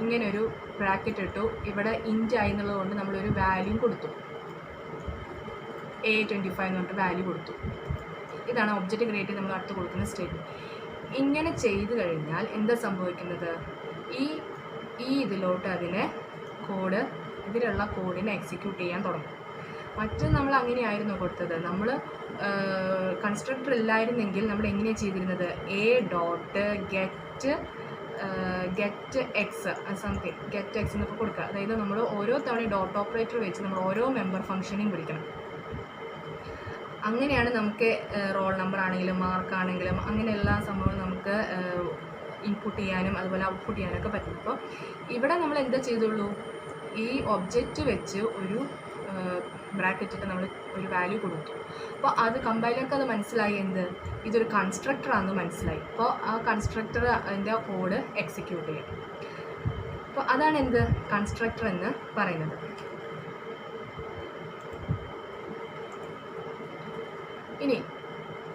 ഇങ്ങനൊരു ബ്രാക്കറ്റ് ഇട്ടു. ഇവിടെ ഇൻറ്റ് ആയി എന്നുള്ളത് കൊണ്ട് നമ്മളൊരു വാല്യൂ കൊടുത്തു, A25 എന്ന് പറഞ്ഞിട്ട് വാല്യൂ കൊടുത്തു. ഇതാണ് ഒബ്ജക്റ്റ് ക്രിയേറ്റ് ചെയ്ത് നമ്മൾ അടുത്ത് കൊടുക്കുന്ന സ്റ്റേറ്റ്മെൻറ്റ്. ഇങ്ങനെ ചെയ്ത് കഴിഞ്ഞാൽ എന്താ സംഭവിക്കുന്നത്, ഈ ഇതിലോട്ട് അതിനെ ഇതിലുള്ള കോഡിനെ എക്സിക്യൂട്ട് ചെയ്യാൻ തുടങ്ങും. മറ്റ് നമ്മൾ അങ്ങനെയായിരുന്നു കൊടുത്തത്. നമ്മൾ കൺസ്ട്രക്ടർ ഇല്ലായിരുന്നെങ്കിൽ നമ്മൾ എങ്ങനെയാണ് ചെയ്തിരുന്നത്, A dot get X something, get X എന്നൊക്കെ കൊടുക്കുക. അതായത് നമ്മൾ ഓരോ തവണ ഡോട്ട് ഓപ്പറേറ്റർ വെച്ച് നമ്മൾ ഓരോ മെമ്പർ ഫംഗ്ഷനെയും വിളിക്കണം. അങ്ങനെയാണ് നമുക്ക് റോൾ നമ്പർ ആണെങ്കിലും മാർക്കാണെങ്കിലും അങ്ങനെ എല്ലാ സംഭവവും നമുക്ക് ഇൻപുട്ട് ചെയ്യാനും അതുപോലെ ഔട്ട്പുട്ട് ചെയ്യാനൊക്കെ പറ്റും. അപ്പോൾ ഇവിടെ നമ്മൾ എന്താ ചെയ്തുള്ളൂ, ഈ ഒബ്ജക്റ്റ് വെച്ച് ഒരു ബ്രാക്കറ്റിട്ട് നമ്മൾ ഒരു വാല്യൂ കൊടുത്തു. അപ്പോൾ അത് കമ്പൈലർക്ക് അത് മനസ്സിലായി, എന്ത്, ഇതൊരു കൺസ്ട്രക്ടറാണെന്ന് മനസ്സിലായി. അപ്പോൾ ആ കൺസ്ട്രക്ടർ അതിൻ്റെ കോഡ് എക്സിക്യൂട്ട് ചെയ്യും. അപ്പോൾ അതാണ് എന്ത്, കൺസ്ട്രക്ടർ എന്ന് പറയുന്നത്. ഇനി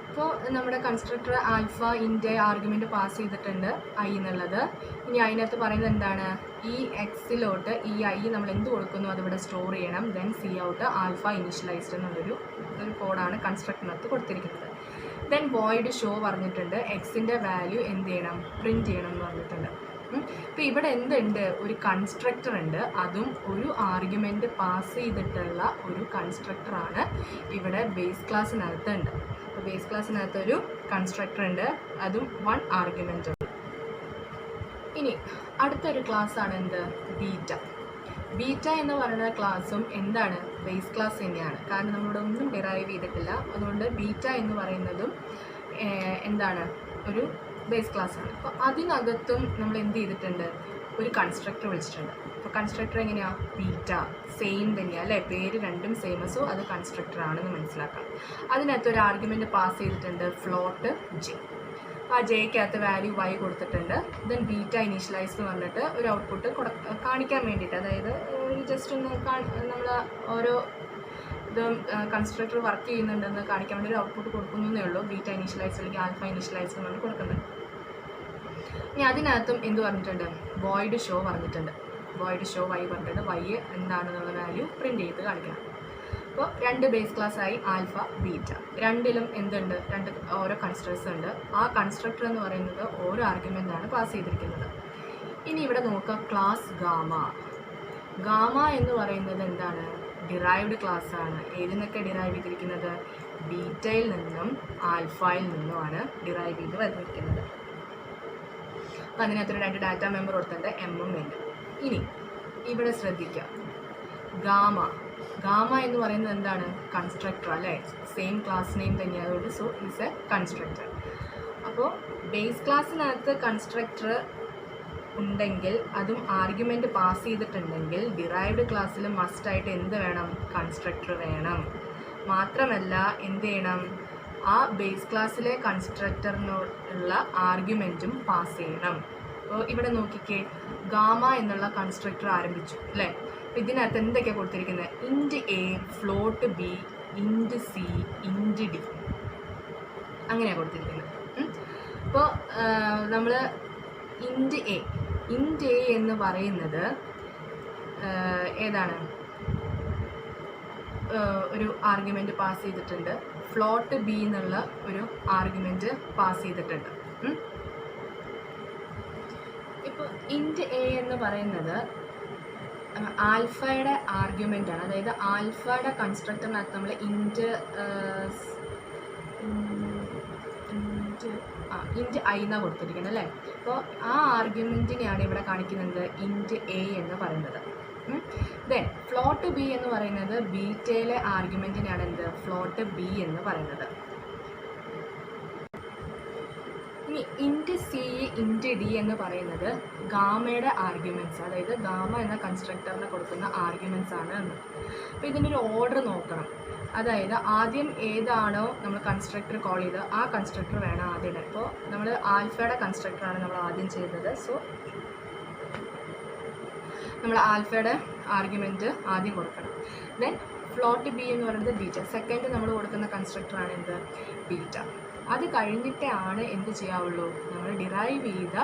ഇപ്പോൾ നമ്മുടെ കൺസ്ട്രക്ടർ ആൽഫ ഇൻറ്റ് ആർഗ്യുമെൻറ്റ് പാസ് ചെയ്തിട്ടുണ്ട് ഐ എന്നുള്ളത്. ഇനി അതിനകത്ത് പറയുന്നത് എന്താണ്, ഈ എക്സിലോട്ട് ഈ ഐ നമ്മൾ എന്ത് കൊടുക്കുന്നു അതിവിടെ സ്റ്റോർ ചെയ്യണം. Then C out alpha initialised എന്നുള്ളൊരു കോഡാണ് കൺസ്ട്രക്ടറിനകത്ത് കൊടുത്തിരിക്കുന്നത്. ദെൻ വോയിഡ് ഷോ പറഞ്ഞിട്ടുണ്ട്, എക്സിൻ്റെ വാല്യൂ എന്ത് ചെയ്യണം, പ്രിൻറ്റ് ചെയ്യണം എന്ന് പറഞ്ഞിട്ടുണ്ട്. ഇപ്പോൾ ഇവിടെ എന്തുണ്ട്, ഒരു കൺസ്ട്രക്ടർ ഉണ്ട്, അതും ഒരു ആർഗ്യുമെൻറ്റ് പാസ് ചെയ്തിട്ടുള്ള ഒരു കൺസ്ട്രക്ടറാണ് ഇവിടെ ബേസ് ക്ലാസ്സിനകത്ത് ഉണ്ട്. അപ്പോൾ ബേസ് ക്ലാസ്സിനകത്ത് ഒരു കൺസ്ട്രക്ടർ ഉണ്ട്, അതും 1 ആർഗ്യുമെൻ്റ് ഉണ്ട്. ഇനി അടുത്തൊരു ക്ലാസ്സാണ് എന്ത്, ബീറ്റ എന്ന് പറയുന്ന ക്ലാസ്സും എന്താണ്, ബേസ് ക്ലാസ് തന്നെയാണ്. കാരണം നമ്മളിവിടെ ഒന്നും ഡിറൈവ് ചെയ്തിട്ടില്ല, അതുകൊണ്ട് ബീറ്റ എന്ന് പറയുന്നതും എന്താണ്, ഒരു ബേസ് ക്ലാസ്സാണ്. അപ്പോൾ അതിനകത്തും നമ്മൾ എന്ത് ചെയ്തിട്ടുണ്ട്, ഒരു കൺസ്ട്രക്ടർ വിളിച്ചിട്ടുണ്ട്. അപ്പോൾ കൺസ്ട്രക്ടർ എങ്ങനെയാണ്, ബീറ്റ സെയിം തന്നെയാണ് അല്ലേ, പേര് രണ്ടും സെയിം, സോ അത് കൺസ്ട്രക്ടർ ആണെന്ന് മനസ്സിലാക്കാം. അതിനകത്ത് ഒരു ആർഗ്യുമെൻറ്റ് പാസ് ചെയ്തിട്ടുണ്ട്, ഫ്ലോട്ട് ജെ. ആ ജെക്കകത്ത് വാല്യൂ y കൊടുത്തിട്ടുണ്ട്. ദെൻ ബീറ്റ ഇനീഷ്യലൈസ് എന്ന് പറഞ്ഞിട്ട് ഒരു ഔട്ട്പുട്ട് കാണിക്കാൻ വേണ്ടിയിട്ട്, അതായത് ജസ്റ്റ് ഒന്ന് നമ്മൾ ഓരോ ഇതും കൺസ്ട്രക്ടർ വർക്ക് ചെയ്യുന്നുണ്ടെന്ന് കാണിക്കാൻ വേണ്ടി ഒരു ഔട്ട്പുട്ട് കൊടുക്കുന്നേ ഉള്ളൂ. ബീറ്റ ഇനീഷ്യലൈസ് അല്ലെങ്കിൽ ആൽഫ ഇനീഷ്യലൈസ് എന്ന് പറഞ്ഞ് കൊടുക്കുന്നുണ്ട്. ഇനി അതിനകത്തും എന്ത് പറഞ്ഞിട്ടുണ്ട്, വോയിഡ് ഷോ പറഞ്ഞിട്ടുണ്ട്. വോയിഡ് ഷോ y പറഞ്ഞിട്ടുണ്ട്, y എന്താണെന്നുള്ള വാല്യൂ പ്രിൻറ്റ് ചെയ്ത് കാണിക്കണം. അപ്പോൾ 2 ബേസ് ക്ലാസ് ആയി, ആൽഫ ബീറ്റ. രണ്ടിലും എന്തുണ്ട്, 2 ഓരോ കൺസ്ട്രക്ടേഴ്സ് ഉണ്ട്. ആ കൺസ്ട്രക്ടർ എന്ന് പറയുന്നത് ഓരോ ആർഗ്യുമെൻ്റാണ് പാസ് ചെയ്തിരിക്കുന്നത്. ഇനി ഇവിടെ നോക്കുക, ക്ലാസ് ഗാമ എന്ന് പറയുന്നത് എന്താണ്, ഡിറൈവ്ഡ് ക്ലാസ് ആണ്. ഏതിൽ നിന്നൊക്കെ ഡിറൈവ് ചെയ്തിരിക്കുന്നത്, ബീറ്റയിൽ നിന്നും ആൽഫയിൽ നിന്നുമാണ് ഡിറൈവ് ചെയ്ത് വന്നിരിക്കുന്നത്. അപ്പോൾ അതിനകത്തൊരു 2 ഡാറ്റ മെമ്പർ കൊടുത്തിട്ടുണ്ട്, എമ്മും ഉണ്ട്. ഇനി ഇവിടെ ശ്രദ്ധിക്കുക, ഗാമ എന്ന് പറയുന്നത് എന്താണ്, കൺസ്ട്രക്ടർ അല്ലേ, സെയിം ക്ലാസ് നെയിം തന്നെയാണ്, അതുകൊണ്ട് സോ ഈസ് എ കൺസ്ട്രക്ടർ. അപ്പോൾ ബേസ് ക്ലാസ്സിനകത്ത് കൺസ്ട്രക്ടർ ഉണ്ടെങ്കിൽ അതും ആർഗ്യുമെൻറ്റ് പാസ് ചെയ്തിട്ടുണ്ടെങ്കിൽ ഡിറൈവ്ഡ് ക്ലാസ്സിൽ മസ്റ്റായിട്ട് എന്ത് വേണം, കൺസ്ട്രക്ടർ വേണം. മാത്രമല്ല എന്ത് ചെയ്യണം, ആ ബേസ് ക്ലാസ്സിലെ കൺസ്ട്രക്ടറിനുള്ള ആർഗ്യുമെൻറ്റും പാസ് ചെയ്യണം. അപ്പോൾ ഇവിടെ നോക്കിക്കേ, ഗാമ എന്നുള്ള കൺസ്ട്രക്ടർ ആരംഭിച്ചു അല്ലേ. അപ്പോൾ ഇതിനകത്ത് എന്തൊക്കെയാണ് കൊടുത്തിരിക്കുന്നത്, int a, float b, int c, int d. അങ്ങനെയാണ് കൊടുത്തിരിക്കുന്നത്. അപ്പോൾ നമ്മൾ ഇൻറ്റ് എ എന്ന് പറയുന്നത് ഏതാണ്, ഒരു ആർഗ്യുമെൻറ്റ് പാസ് ചെയ്തിട്ടുണ്ട്, ഫ്ലോട്ട് ബി എന്നുള്ള ഒരു ആർഗ്യുമെൻറ്റ് പാസ് ചെയ്തിട്ടുണ്ട്. ഇപ്പോൾ ഇൻറ്റ് എ എന്ന് പറയുന്നത് ആൽഫയുടെ ആർഗ്യുമെൻ്റ് ആണ്. അതായത് ആൽഫയുടെ കൺസ്ട്രക്ടറിനകത്ത് നമ്മൾ ഇൻറ്റ് ഐ എന്നാണ് കൊടുത്തിരിക്കുന്നത് അല്ലേ. അപ്പോൾ ആ ആർഗ്യുമെൻറ്റിനെയാണ് ഇവിടെ കാണിക്കുന്നത് ഇൻറ്റ് എ എന്ന് പറയുന്നത്. ദെൻ ഫ്ലോട്ട് ബി എന്ന് പറയുന്നത് ബീറ്റയിലെ ആർഗ്യുമെൻറ്റിനാണ് എന്ത് ഫ്ലോട്ട് ബി എന്ന് പറയുന്നത്. ഇനി ഇൻറ്റ് സി ഇൻറ്റ് ഡി എന്ന് പറയുന്നത് ഗാമയുടെ ആർഗ്യുമെൻറ്റ്സ്, അതായത് ഗാമ എന്ന കൺസ്ട്രക്ടറിന് കൊടുക്കുന്ന ആർഗ്യുമെൻറ്റ്സ് ആണ് എന്ന്. അപ്പോൾ ഇതിൻ്റെ ഒരു ഓർഡർ നോക്കണം. അതായത് ആദ്യം ഏതാണോ നമ്മൾ കൺസ്ട്രക്ടർ കോൾ ചെയ്ത് ആ കൺസ്ട്രക്ടർ വേണം ആദ്യം ഇടാൻ. ഇപ്പോൾ നമ്മൾ ആൽഫയുടെ കൺസ്ട്രക്ടറാണ് നമ്മൾ ആദ്യം ചെയ്തത്. സോ നമ്മൾ ആൽഫയുടെ ആർഗ്യുമെൻറ്റ് ആദ്യം കൊടുക്കണം. ദെൻ ഫ്ലോട്ട് ബി എന്ന് പറയുന്നത് ബീറ്റ, സെക്കൻഡ് നമ്മൾ കൊടുക്കുന്ന കൺസ്ട്രക്ടറാണ് എന്ത് ബീറ്റ. അത് കഴിഞ്ഞിട്ടേ ആണ് എന്ത് ചെയ്യാവുള്ളൂ, നമ്മൾ ഡിറൈവ് ചെയ്ത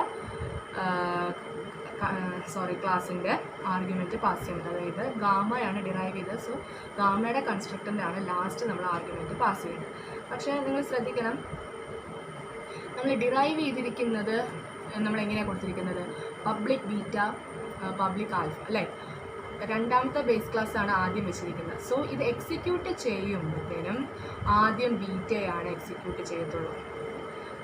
ക്ലാസിൻ്റെ ആർഗ്യുമെൻറ്റ് പാസ് ചെയ്യുന്നത്. അതായത് ഗാമയാണ് ഡിറൈവ് ചെയ്തത്. സോ ഗാമയുടെ കൺസ്ട്രക്ടറിൻ്റെ ആണ് ലാസ്റ്റ് നമ്മൾ ആർഗ്യുമെൻറ്റ് പാസ് ചെയ്യുന്നത്. പക്ഷേ നിങ്ങൾ ശ്രദ്ധിക്കണം, നമ്മൾ ഡിറൈവ് ചെയ്തിരിക്കുന്നത് നമ്മളെങ്ങനെയാണ് കൊടുത്തിരിക്കുന്നത്, പബ്ലിക് ബീറ്റ പബ്ലിക് ആൽഫ അല്ലേ. രണ്ടാമത്തെ ബേസ് ക്ലാസ് ആണ് ആദ്യം വെച്ചിരിക്കുന്നത്. സോ ഇത് എക്സിക്യൂട്ട് ചെയ്യുമ്പോഴത്തേനും ആദ്യം ബീറ്റയാണ് എക്സിക്യൂട്ട് ചെയ്യത്തുള്ളൂ,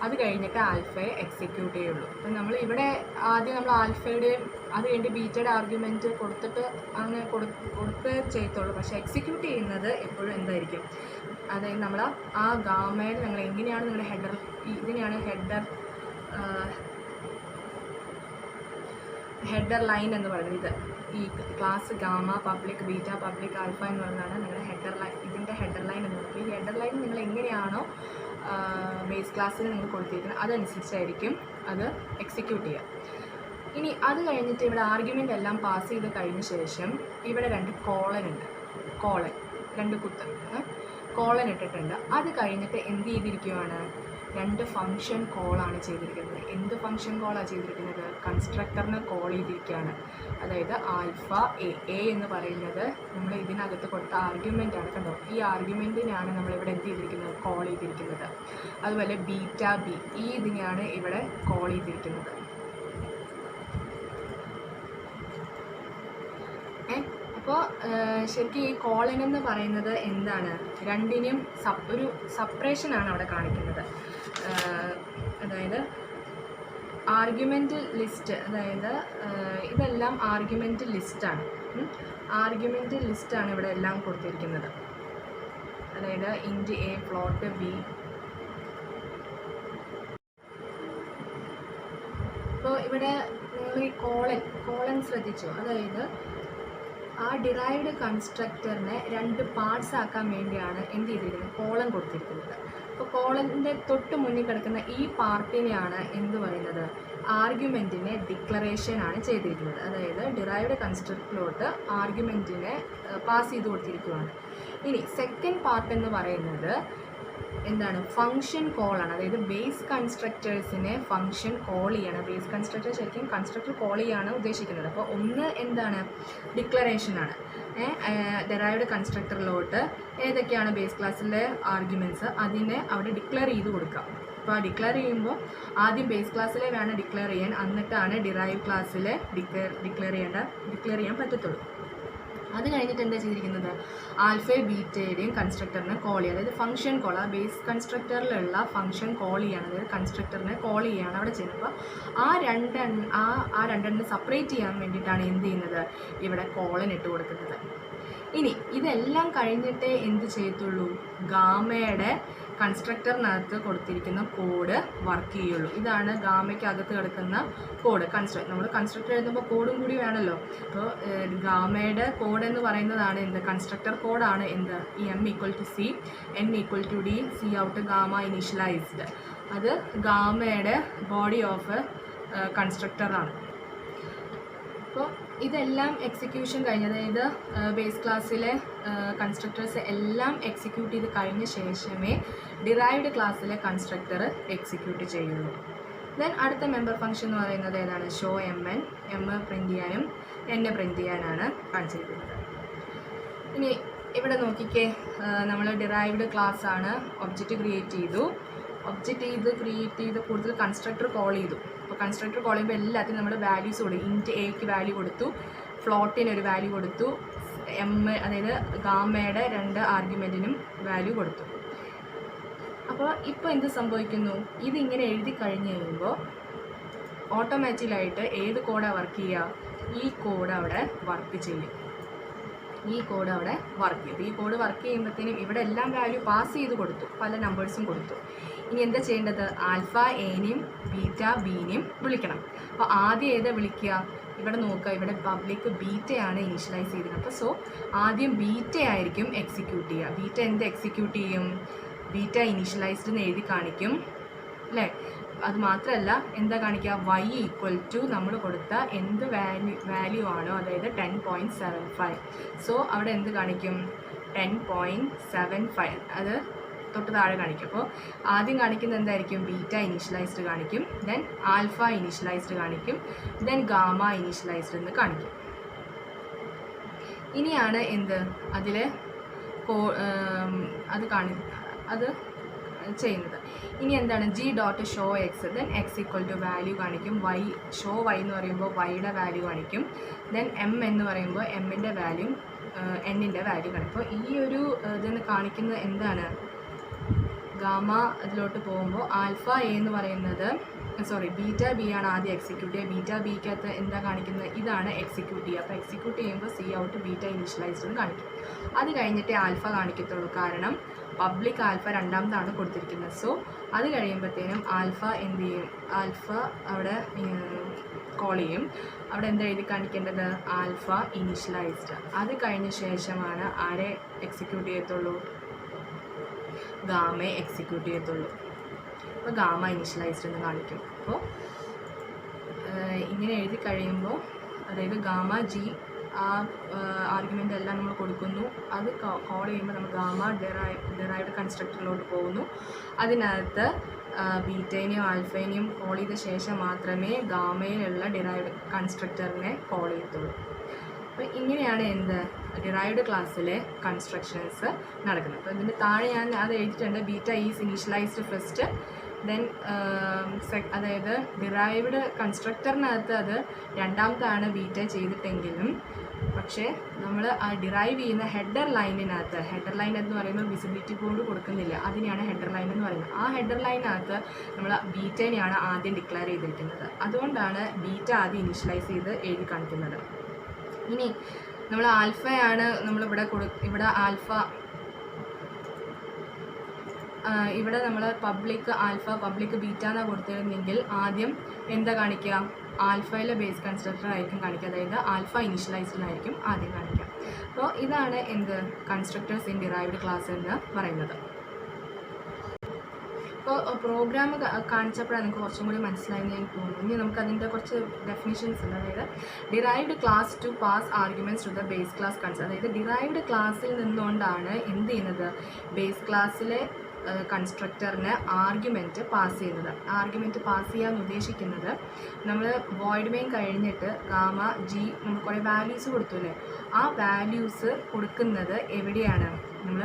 അത് കഴിഞ്ഞിട്ട് ആൽഫയെ എക്സിക്യൂട്ട് ചെയ്യുള്ളൂ. അപ്പം നമ്മൾ ഇവിടെ ആദ്യം നമ്മൾ ആൽഫയുടെയും അത് കഴിഞ്ഞിട്ട് ബീറ്റയുടെ ആർഗ്യുമെൻറ്റ് കൊടുത്തിട്ട് അങ്ങനെ കൊടുക്കുക ചെയ്യത്തുള്ളൂ. പക്ഷേ എക്സിക്യൂട്ട് ചെയ്യുന്നത് എപ്പോഴും എന്തായിരിക്കും, അതായത് നമ്മൾ ആ ഗാമയുടെ നിങ്ങൾ എങ്ങനെയാണ് നിങ്ങളുടെ ഹെഡർ, ഇതിനെയാണ് ഹെഡർ ലൈൻ എന്ന് പറയുന്നത്. ഇത് ഈ class gamma public beta public alpha എന്ന് പറയുന്നതാണ് നിങ്ങളുടെ ഹെഡർ ലൈൻ, ഇതിൻ്റെ ഹെഡർ ലൈൻ എന്ന് പറയുന്നത്. ഈ ഹെഡർ ലൈൻ നിങ്ങൾ എങ്ങനെയാണോ ബേസ് ക്ലാസ്സിൽ നിങ്ങൾ കൊടുത്തിരിക്കുന്നത് അതനുസരിച്ചായിരിക്കും അത് എക്സിക്യൂട്ട് ചെയ്യുക. ഇനി അത് കഴിഞ്ഞിട്ട് ഇവിടെ ആർഗ്യുമെൻ്റ് എല്ലാം പാസ് ചെയ്ത് കഴിഞ്ഞ ശേഷം ഇവിടെ രണ്ട് കോളൻ ഇട്ടിട്ടുണ്ട്. അത് കഴിഞ്ഞിട്ട് എന്ത് ചെയ്തിരിക്കുകയാണ്, രണ്ട് ഫംഗ്ഷൻ കോളാണ് ചെയ്തിരിക്കുന്നത്. എന്ത് ഫംഗ്ഷൻ കോളാണ് ചെയ്തിരിക്കുന്നത്, കൺസ്ട്രക്ടറിന് കോൾ ചെയ്തിരിക്കുകയാണ്. അതായത് ആൽഫ എ എന്ന് പറയുന്നത് നമ്മൾ ഇതിനകത്ത് കൊടുത്ത ആർഗ്യുമെൻ്റാണ്. കണ്ടോ, ഈ ആർഗ്യുമെൻറ്റിനാണ് നമ്മളിവിടെ എന്ത് ചെയ്തിരിക്കുന്നത്, കോൾ ചെയ്തിരിക്കുന്നത്. അതുപോലെ ബീറ്റ ബി ഇതിനെയാണ് ഇവിടെ കോൾ ചെയ്തിരിക്കുന്നത്. അപ്പോൾ ശരിക്കും ഈ കോളൻ എന്ന് പറയുന്നത് എന്താണ്, രണ്ടിനും ഒരു സപ്പറേഷനാണ് അവിടെ കാണിക്കുന്നത്. അതായത് ആർഗ്യുമെൻ്റ് ലിസ്റ്റ്, അതായത് ഇതെല്ലാം ആർഗ്യുമെൻ്റ് ലിസ്റ്റാണ്. ആർഗ്യുമെൻ്റ് ലിസ്റ്റാണ് ഇവിടെ എല്ലാം കൊടുത്തിരിക്കുന്നത്. അതായത് ഇൻറ്റ് എ ഫ്ലോട്ട് ബി. അപ്പോൾ ഇവിടെ നിങ്ങൾ ഈ കോളൻ ശ്രദ്ധിച്ചു, അതായത് ആ ഡിറൈവ്ഡ് കൺസ്ട്രക്ടറിനെ രണ്ട് പാർട്സ് ആക്കാൻ വേണ്ടിയാണ് എന്ത് ചെയ്തിരിക്കുന്നത്, കോളൻ കൊടുത്തിരിക്കുന്നത്. അപ്പോൾ കോളൻ്റെ തൊട്ട് മുന്നിൽ കിടക്കുന്ന ഈ പാർട്ടിനെയാണ് എന്ത് പറയുന്നത്, ആർഗ്യുമെൻറ്റിനെ ഡിക്ലറേഷനാണ് ചെയ്തിരിക്കുന്നത്. അതായത് ഡിറൈവ്ഡ് കൺസ്ട്രക്ടറിലോട്ട് ആർഗ്യുമെൻറ്റിനെ പാസ് ചെയ്ത് കൊടുത്തിരിക്കുകയാണ്. ഇനി സെക്കൻഡ് പാർട്ട് എന്ന് പറയുന്നത് എന്താണ്, ഫംഗ്ഷൻ കോളാണ്. അതായത് ബേസ് കൺസ്ട്രക്ടേഴ്സിനെ ഫംഗ്ഷൻ കോൾ ചെയ്യണം. ബേസ് കൺസ്ട്രക്ടർ ശരിക്കും കൺസ്ട്രക്ടർ കോൾ ചെയ്യാണ് ഉദ്ദേശിക്കുന്നത്. അപ്പോൾ ഒന്ന് എന്താണ്, ഡിക്ലറേഷനാണ്. ഡിറൈവ്ഡ് കൺസ്ട്രക്ടറിലോട്ട് ഏതൊക്കെയാണ് ബേസ് ക്ലാസ്സിലെ ആർഗ്യുമെൻറ്റ്സ് അതിനെ അവിടെ ഡിക്ലെയർ ചെയ്ത് കൊടുക്കാം. അപ്പോൾ ആ ഡിക്ലെയർ ചെയ്യുമ്പോൾ ആദ്യം ബേസ് ക്ലാസ്സിലെ വേണം ഡിക്ലെയർ ചെയ്യാൻ, എന്നിട്ടാണ് ഡിറൈവ് ക്ലാസ്സിലെ ഡിക്ലെയർ ചെയ്യാൻ പറ്റത്തുള്ളൂ. അത് കഴിഞ്ഞിട്ട് എന്താ ചെയ്തിരിക്കുന്നത്, ആൽഫ ബീറ്റയുടെയും കൺസ്ട്രക്ടറിനെ കോൾ ചെയ്യുക. അതായത് ഫംഗ്ഷൻ കോൾ, ആ ബേസ് കൺസ്ട്രക്ടറിലുള്ള ഫംഗ്ഷൻ കോൾ ചെയ്യാണ്, അതായത് കൺസ്ട്രക്ടറിനെ കോൾ ചെയ്യുകയാണ് അവിടെ ചെയ്യുന്നത്. അപ്പോൾ ആ രണ്ടെണ്ണം സെപ്പറേറ്റ് ചെയ്യാൻ വേണ്ടിയിട്ടാണ് എന്ത് ചെയ്യുന്നത്, ഇവിടെ കോളൻ ഇട്ട് കൊടുക്കുന്നത്. ഇനി ഇതെല്ലാം കഴിഞ്ഞിട്ടേ എന്ത് ചെയ്യത്തുള്ളൂ, ഗാമയുടെ കൺസ്ട്രക്ടറിനകത്ത് കൊടുത്തിരിക്കുന്ന കോഡ് വർക്ക് ചെയ്യുള്ളൂ. ഇതാണ് ഗാമയ്ക്കകത്ത് കിടക്കുന്ന കോഡ്. നമ്മൾ കൺസ്ട്രക്ടർ എഴുതുമ്പോൾ കോഡും കൂടി വേണമല്ലോ. അപ്പോൾ ഗാമയുടെ കോഡ് എന്ന് പറയുന്നതാണ് എന്ത്, കൺസ്ട്രക്ടർ കോഡാണ് എന്ത്, ഈ m=c n=d c out gamma initialised. അത് ഗാമയുടെ ബോഡി ഓഫ് കൺസ്ട്രക്ടറാണ്. അപ്പോൾ ഇതെല്ലാം എക്സിക്യൂഷൻ കഴിഞ്ഞ്, അതായത് ബേസ് ക്ലാസ്സിലെ കൺസ്ട്രക്ടേഴ്സ് എല്ലാം എക്സിക്യൂട്ട് ചെയ്ത് കഴിഞ്ഞ ശേഷമേ ഡിറൈവ്ഡ് ക്ലാസ്സിലെ കൺസ്ട്രക്ടർ എക്സിക്യൂട്ട് ചെയ്യുള്ളൂ. ദെൻ അടുത്ത മെമ്പർ ഫംഗ്ഷൻ എന്ന് പറയുന്നത് ഏതാണ്? Show M N. M print ചെയ്യാനും എൻ പ്രിൻറ്റ് ചെയ്യാനാണ് കാണിച്ചിരിക്കുന്നത്. ഇനി ഇവിടെ നോക്കിക്കേ, നമ്മൾ ഡിറൈവ്ഡ് ക്ലാസ് ആണ്, ഒബ്ജക്റ്റ് ക്രിയേറ്റ് ചെയ്തു. ഒബ്ജക്റ്റ് ക്രിയേറ്റ് ചെയ്ത് കൂടുതൽ കൺസ്ട്രക്ടർ കോൾ ചെയ്തു. അപ്പോൾ കൺസ്ട്രക്ടർ കോൾ ചെയ്യുമ്പോൾ എല്ലാത്തിനും നമ്മൾ വാല്യൂസ് കൊടുക്കും. ഇൻറ്റ് എക്ക് വാല്യൂ കൊടുത്തു, ഫ്ലോട്ടിന് ഒരു വാല്യൂ കൊടുത്തു, എം അതായത് ഗാമയുടെ 2 ആർഗ്യുമെൻറ്റിനും വാല്യൂ കൊടുത്തു. അപ്പോൾ ഇപ്പോൾ എന്ത് സംഭവിക്കുന്നു? ഇതിങ്ങനെ എഴുതി കഴിഞ്ഞ് കഴിയുമ്പോൾ ഓട്ടോമാറ്റിക്കലായിട്ട് ഏത് കോഡാണ് വർക്ക് ചെയ്യുക? ഈ കോഡ് അവിടെ വർക്ക് ചെയ്യും. ഈ കോഡ് വർക്ക് ചെയ്യുമ്പോഴത്തേനും ഇവിടെ എല്ലാം വാല്യൂ പാസ് ചെയ്ത് കൊടുത്തു, പല നമ്പേഴ്സും കൊടുത്തു. ഇനി എന്താ ചെയ്യേണ്ടത്? ആൽഫ എനെയും ബീറ്റ ബീനെയും വിളിക്കണം. അപ്പോൾ ആദ്യം ഏതാ വിളിക്കുക? ഇവിടെ നോക്കുക, ഇവിടെ പബ്ലിക് ബീറ്റയാണ് ഇനീഷ്യലൈസ് ചെയ്തത്. അപ്പോൾ സോ ആദ്യം ബീറ്റ ആയിരിക്കും എക്സിക്യൂട്ട് ചെയ്യുക. ബീറ്റ എന്ത് എക്സിക്യൂട്ട് ചെയ്യും? ബീറ്റ ഇനീഷ്യലൈസ്ഡ് എന്ന് എഴുതി കാണിക്കും അല്ലേ? അത് മാത്രമല്ല എന്താ കാണിക്കുക? y ഈക്വൽ ടു നമ്മൾ കൊടുത്ത എന്ത് വാല്യൂ ആണോ, അതായത് 10.75. സോ അവിടെ എന്ത് കാണിക്കും? 10.75 അത് തൊട്ട് താഴെ കാണിക്കും. അപ്പോൾ ആദ്യം കാണിക്കുന്നത് എന്തായിരിക്കും? ബീറ്റ ഇനീഷ്യലൈസ്ഡ് കാണിക്കും, ദെൻ ആൽഫ ഇനീഷ്യലൈസ്ഡ് കാണിക്കും, ദെൻ ഗാമ ഇനീഷ്യലൈസ്ഡ് എന്ന് കാണിക്കും. ഇനിയാണ് എന്ത് അതിൽ അത് ചെയ്യുന്നത്. ഇനി എന്താണ്? G dot show x, then x equal to value കാണിക്കും. വൈ ഷോ വൈ എന്ന് പറയുമ്പോൾ വൈയുടെ വാല്യൂ കാണിക്കും. ദെൻ എം എന്ന് പറയുമ്പോൾ എമ്മിൻ്റെ വാല്യൂ എന്നിൻ്റെ വാല്യൂ കാണിക്കും. അപ്പോൾ ഈ ഒരു ഇതെന്ന് കാണിക്കുന്നത് എന്താണ്? ഗാമ അതിലോട്ട് പോകുമ്പോൾ ആൽഫ എ എന്ന് പറയുന്നത് ബീറ്റ ബി ആണ് ആദ്യം എക്സിക്യൂട്ട് ചെയ്യുക. ബീറ്റ ബിക്കകത്ത് എന്താ കാണിക്കുന്നത്? ഇതാണ് എക്സിക്യൂട്ട് ചെയ്യുക. അപ്പോൾ എക്സിക്യൂട്ട് ചെയ്യുമ്പോൾ സി ഔട്ട് ബീറ്റ ഇനീഷ്യലൈസ്ഡ് എന്ന് കാണിക്കും. അത് കഴിഞ്ഞിട്ടേ ആൽഫ കാണിക്കത്തുള്ളൂ, കാരണം പബ്ലിക് ആൽഫ രണ്ടാമതാണ് കൊടുത്തിരിക്കുന്നത്. സോ അത് കഴിയുമ്പോഴത്തേനും ആൽഫ എന്ത് ചെയ്യും? ആൽഫ അവിടെ കോൾ ചെയ്യും. അവിടെ എന്താ എഴുതി കാണിക്കേണ്ടത്? Alpha initialised. അത് കഴിഞ്ഞ ശേഷമാണ് ആരെ എക്സിക്യൂട്ട് ചെയ്യത്തുള്ളൂ? ഗാമയെ എക്സിക്യൂട്ട് ചെയ്യത്തുള്ളൂ. അപ്പോൾ ഗാമ ഇനീഷ്യലൈസ്ഡ് എന്ന് കാണിക്കും. അപ്പോൾ ഇങ്ങനെ എഴുതി കഴിയുമ്പോൾ, അതായത് ഗാമ ജി ആ ആർഗ്യുമെൻ്റ് എല്ലാം നമ്മൾ കൊടുക്കുന്നു. അത് കോൾ ചെയ്യുമ്പോൾ നമ്മൾ ഗാമ ഡിറൈവ്ഡ് കൺസ്ട്രക്ടറിലോട്ട് പോകുന്നു. അതിനകത്ത് ബീറ്റേനെയും ആൽഫേനെയും കോൾ ചെയ്ത ശേഷം മാത്രമേ ഗാമയിലുള്ള ഡിറൈവ്ഡ് കൺസ്ട്രക്ടറിനെ കോൾ ചെയ്യത്തുള്ളൂ. അപ്പോൾ ഇങ്ങനെയാണ് എന്ത് ഡിറൈവ്ഡ് ക്ലാസ്സിലെ കൺസ്ട്രക്ഷൻസ് നടക്കുന്നത്. അപ്പോൾ ഇതിൻ്റെ താഴെ ഞാൻ അത് എഴുതിയിട്ടുണ്ട്. Beta is initialised first, then അതായത് ഡിറൈവ്ഡ് കൺസ്ട്രക്ടറിനകത്ത് അത് രണ്ടാമത്താണ് ബീറ്റ ചെയ്തിട്ടെങ്കിലും, പക്ഷേ നമ്മൾ ആ ഡിറൈവ് ചെയ്യുന്ന ഹെഡർ ലൈനിനകത്ത്, ഹെഡർ ലൈൻ എന്ന് പറയുമ്പോൾ വിസിബിലിറ്റി കോഡ് കൊടുക്കുന്നില്ല, അതിനെയാണ് ഹെഡർ ലൈൻ എന്ന് പറയുന്നത്. ആ ഹെഡർ ലൈനകത്ത് നമ്മൾ ബീറ്റേനെയാണ് ആദ്യം ഡിക്ലെയർ ചെയ്തിരിക്കുന്നത്. അതുകൊണ്ടാണ് ബീറ്റ ആദ്യം ഇനീഷ്യലൈസ് ചെയ്ത് എഴുതി കാണിക്കുന്നത്. ഇനി നമ്മൾ ആൽഫയാണ് നമ്മളിവിടെ ഇവിടെ ആൽഫ, ഇവിടെ നമ്മൾ പബ്ലിക് ആൽഫ പബ്ലിക് ബീറ്റ എന്നാണ് കൊടുത്തിരുന്നെങ്കിൽ ആദ്യം എന്താ കാണിക്കുക? ആൽഫയിലെ ബേസ് കൺസ്ട്രക്ടർ ആയിരിക്കും കാണിക്കുക, അതായത് ആൽഫ ഇനീഷ്യലൈസ്ഡിലായിരിക്കും ആദ്യം കാണിക്കുക. അപ്പോൾ ഇതാണ് എന്ത് കൺസ്ട്രക്ടേഴ്സ് ഇൻ ഡിറൈവ്ഡ് ക്ലാസ് എന്ന് പറയുന്നത്. അപ്പോൾ പ്രോഗ്രാം കാണിച്ചപ്പോഴാണ് നിങ്ങൾക്ക് കുറച്ചും കൂടി മനസ്സിലായെന്ന് എനിക്ക് തോന്നുന്നു. ഇനി നമുക്കതിൻ്റെ കുറച്ച് ഡെഫിനിഷൻസ് ഉണ്ട്. അതായത് derived class to pass arguments to the base class constructor. അതായത് ഡിറൈവ്ഡ് ക്ലാസ്സിൽ നിന്നുകൊണ്ടാണ് എന്ത് ചെയ്യുന്നത്? ബേസ് ക്ലാസ്സിലെ കൺസ്ട്രക്ടറിന് ആർഗ്യുമെൻറ്റ് പാസ് ചെയ്യുന്നത്. ആർഗ്യുമെൻറ്റ് പാസ് ചെയ്യാൻ ഉദ്ദേശിക്കുന്നത്, നമ്മൾ വോയിഡ് മെയിൻ കഴിഞ്ഞിട്ട് ഗാമ ജി നമ്മൾ കുറേ വാല്യൂസ് കൊടുത്തു അല്ലേ? ആ വാല്യൂസ് കൊടുക്കുന്നത് എവിടെയാണ്? നമ്മൾ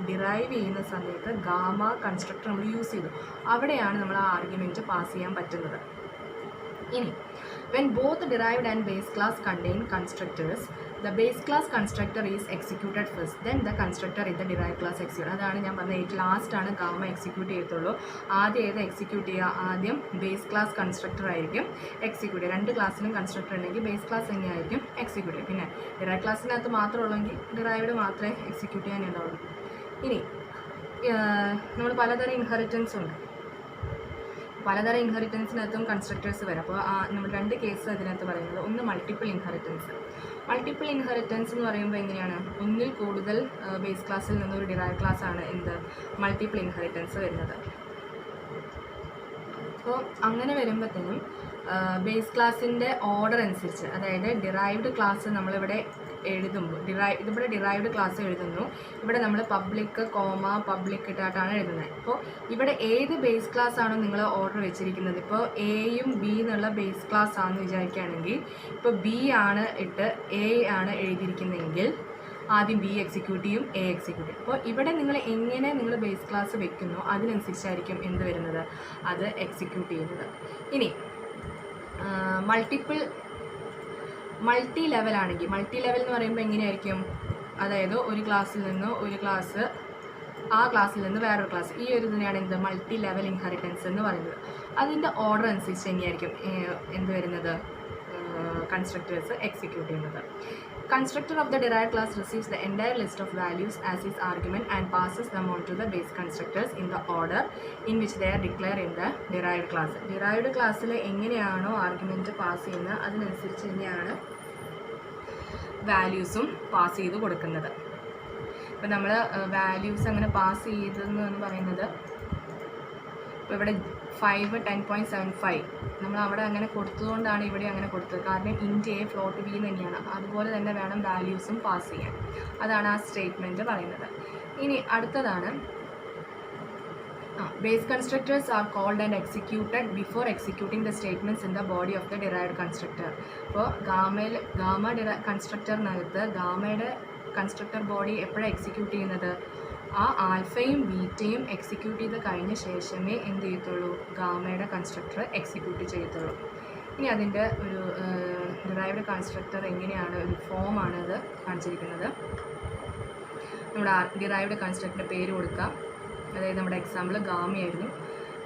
ഡിറൈവ് ചെയ്യുന്ന സമയത്ത് ഗാമ കൺസ്ട്രക്ടർ നമ്മൾ യൂസ് ചെയ്തു, അവിടെയാണ് നമ്മൾ ആ ആർഗ്യുമെൻറ്റ് പാസ് ചെയ്യാൻ പറ്റുന്നത്. ഇനി when both derived and base class contain constructors, the base class constructor is executed first, then the constructor in the derived class execute. അതാണ് ഞാൻ പറഞ്ഞത്, ലാസ്റ്റ് ആണ് ഗാമ എക്സിക്യൂട്ട് ചെയ്യത്തുള്ളൂ. ആദ്യം ഏത് എക്സിക്യൂട്ട് ചെയ്യുക? ആദ്യം ബേസ് ക്ലാസ് കൺസ്ട്രക്ടർ ആയിരിക്കും എക്സിക്യൂട്ട് ചെയ്യുക. രണ്ട് ക്ലാസ്സിലും കൺസ്ട്രക്ടർ ഉണ്ടെങ്കിൽ ബേസ് ക്ലാസ് തന്നെയായിരിക്കും എക്സിക്യൂട്ട് ചെയ്യുക. പിന്നെ ഡിറൈവ് ക്ലാസ്സിനകത്ത് മാത്രമേ ഉള്ളെങ്കിൽ ഡിറൈവ്ഡ് മാത്രമേ എക്സിക്യൂട്ട് ചെയ്യാനുണ്ടാവുള്ളൂ. ഇനി നമ്മൾ പലതരം ഇൻഹെറിറ്റൻസ് ഉണ്ട്. പലതരം ഇൻഹെറിറ്റൻസിനകത്തും കൺസ്ട്രക്ടേഴ്സ് വരും. അപ്പോൾ നമ്മൾ രണ്ട് കേസ് അതിനകത്ത് പറയുന്നത്, ഒന്ന് മൾട്ടിപ്പിൾ ഇൻഹെറിറ്റൻസ്. മൾട്ടിപ്പിൾ ഇൻഹെറിറ്റൻസ് എന്ന് പറയുമ്പോൾ എങ്ങനെയാണ്? ഒന്നിൽ കൂടുതൽ ബേസ് ക്ലാസ്സിൽ നിന്നൊരു ഡിറൈവ് ക്ലാസ് ആണ് എന്ത് മൾട്ടിപ്പിൾ ഇൻഹെറിറ്റൻസ് വരുന്നത്. അപ്പോൾ അങ്ങനെ വരുമ്പോഴത്തേനും ബേസ് ക്ലാസ്സിൻ്റെ ഓർഡർ അനുസരിച്ച്, അതായത് ഡിറൈവ്ഡ് ക്ലാസ് നമ്മളിവിടെ എഴുതുമ്പോൾ ഇതിവിടെ ഡിറൈവ്ഡ് ക്ലാസ് എഴുതുന്നു, ഇവിടെ നമ്മൾ പബ്ലിക് പബ്ലിക് ഇട്ടായിട്ടാണ് എഴുതുന്നത്. അപ്പോൾ ഇവിടെ ഏത് ബേസ് ക്ലാസ് ആണോ നിങ്ങൾ ഓർഡർ വെച്ചിരിക്കുന്നത്, ഇപ്പോൾ എയും ബി എന്നുള്ള ബേസ് ക്ലാസ് ആണെന്ന് വിചാരിക്കുകയാണെങ്കിൽ, ഇപ്പോൾ ബി ആണ് ഇട്ട് എ ആണ് എഴുതിയിരിക്കുന്നതെങ്കിൽ ആദ്യം ബി എക്സിക്യൂട്ട് ചെയ്യും, എ എക്സിക്യൂട്ട് ചെയ്യും. അപ്പോൾ ഇവിടെ നിങ്ങൾ എങ്ങനെ നിങ്ങൾ ബേസ് ക്ലാസ് വെക്കുന്നോ അതിനനുസരിച്ചായിരിക്കും എന്ത് വരുന്നത്, അത് എക്സിക്യൂട്ട് ചെയ്യുന്നത്. ഇനി മൾട്ടി ലെവൽ ആണെങ്കിൽ, മൾട്ടി ലെവൽ എന്ന് പറയുമ്പോൾ എങ്ങനെയായിരിക്കും, അതായത് ഒരു ക്ലാസ്സിൽ നിന്ന് ഒരു ക്ലാസ്, ആ ക്ലാസ്സിൽ നിന്ന് വേറൊരു ക്ലാസ്, ഈ ഒരു ഇതിനെയാണ് എന്ത് മൾട്ടി ലെവൽ ഇൻഹെറിറ്റൻസ് എന്ന് പറയുന്നത്. അതിൻ്റെ ഓർഡർ അനുസരിച്ച് തന്നെയായിരിക്കും എന്ത് വരുന്നത്, കൺസ്ട്രക്ടേഴ്സ് എക്സിക്യൂട്ട് ചെയ്യുന്നത്. Constructor of the derived class receives the entire list of values as its argument and passes them on to the base constructors in the order in which they are declared in the derived class. Derived classൽ എങ്ങനെയാണോ ആർഗ്യുമെൻറ്റ് പാസ് ചെയ്യുന്നത് അതിനനുസരിച്ച് തന്നെയാണ് വാല്യൂസും പാസ് ചെയ്ത് കൊടുക്കുന്നത്. ഇപ്പോൾ നമ്മൾ വാല്യൂസ് അങ്ങനെ പാസ് ചെയ്തതെന്ന് പറയുന്നത്, ഇപ്പോൾ ഇവിടെ 5 10.75 നമ്മൾ അവിടെ അങ്ങനെ കൊടുത്തതുകൊണ്ടാണ് ഇവിടെ അങ്ങനെ കൊടുത്തത്. കാരണം ഇൻറ്റ് എ ഫ്ലോട്ട് ബി തന്നെയാണ്, അതുപോലെ തന്നെ വേണം വാല്യൂസും പാസ് ചെയ്യാൻ. അതാണ് ആ സ്റ്റേറ്റ്മെൻറ്റ് പറയുന്നത്. ഇനി അടുത്തതാണ് base constructors are called and executed before executing the statements in the body of the derived constructor. അപ്പോൾ ഗാമ കൺസ്ട്രക്ടറിനകത്ത് ഗാമയുടെ കൺസ്ട്രക്ടർ ബോഡി എപ്പോഴാണ് എക്സിക്യൂട്ട് ചെയ്യുന്നത്, ആ ആൽഫയും ബീറ്റയും എക്സിക്യൂട്ട് ചെയ്ത് കഴിഞ്ഞ ശേഷമേ എന്ത് ചെയ്യത്തുള്ളൂ, ഗാമയുടെ കൺസ്ട്രക്ടർ എക്സിക്യൂട്ട് ചെയ്യത്തുള്ളൂ. ഇനി അതിൻ്റെ ഒരു ഡിറൈവ്ഡ് കൺസ്ട്രക്ടർ എങ്ങനെയാണ്, ഒരു ഫോമാണ് അത് കാണിച്ചിരിക്കുന്നത്. നമ്മുടെ ഡിറൈവ്ഡ് കൺസ്ട്രക്ടറിൻ്റെ പേര് കൊടുക്കാം, അതായത് നമ്മുടെ എക്സാമ്പിൾ ഗാമയായിരുന്നു.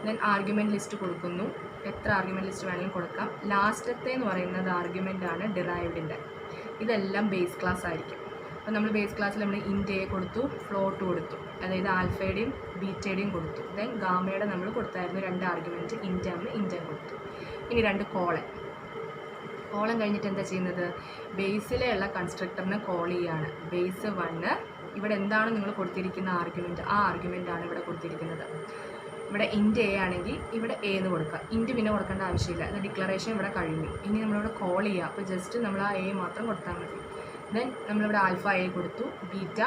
ദെൻ ആർഗ്യുമെൻറ്റ് ലിസ്റ്റ് കൊടുക്കുന്നു, എത്ര ആർഗ്യുമെൻറ്റ് ലിസ്റ്റ് വേണമെങ്കിലും കൊടുക്കാം. ലാസ്റ്റത്തെ എന്ന് പറയുന്നത് ആർഗ്യുമെൻ്റാണ് ഡിറൈവ്ഡിൻ്റെ. ഇതെല്ലാം ബേസ് ക്ലാസ് ആയിരിക്കും. അപ്പോൾ നമ്മൾ ബേസ് ക്ലാസ്സിൽ നമ്മൾ ഇൻറ്റ് എ കൊടുത്തു, ഫ്ലോട്ട് കൊടുത്തു, അതായത് ആൽഫയുടെയും ബീറ്റയുടെയും കൊടുത്തു. ദെൻ ഗാമയുടെ നമ്മൾ കൊടുത്തായിരുന്നു 2 ആർഗ്യുമെൻറ്റ്, ഇൻറ്റം കൊടുത്തു. ഇനി 2 കോളം കഴിഞ്ഞിട്ട് എന്താ ചെയ്യുന്നത്, ബേസിലുള്ള കൺസ്ട്രക്ടറിനെ കോൾ ചെയ്യുകയാണ്. ബേസ് 1 ഇവിടെ എന്താണ് നിങ്ങൾ കൊടുത്തിരിക്കുന്ന ആർഗ്യുമെൻറ്റ്, ആ ആർഗ്യുമെൻ്റാണ് ഇവിടെ കൊടുത്തിരിക്കുന്നത്. ഇവിടെ ഇൻറ്റ് എ ആണെങ്കിൽ ഇവിടെ എ എന്ന് കൊടുക്കുക, ഇൻറ്റ് പിന്നെ കൊടുക്കേണ്ട ആവശ്യമില്ല, അത് ഡിക്ലറേഷൻ ഇവിടെ കഴിഞ്ഞു. ഇനി നമ്മളിവിടെ കോൾ ചെയ്യുക, അപ്പോൾ ജസ്റ്റ് നമ്മൾ ആ എ മാത്രം കൊടുത്താൽ മതി. ദെൻ നമ്മളിവിടെ ആൽഫ എ കൊടുത്തു, ബീറ്റ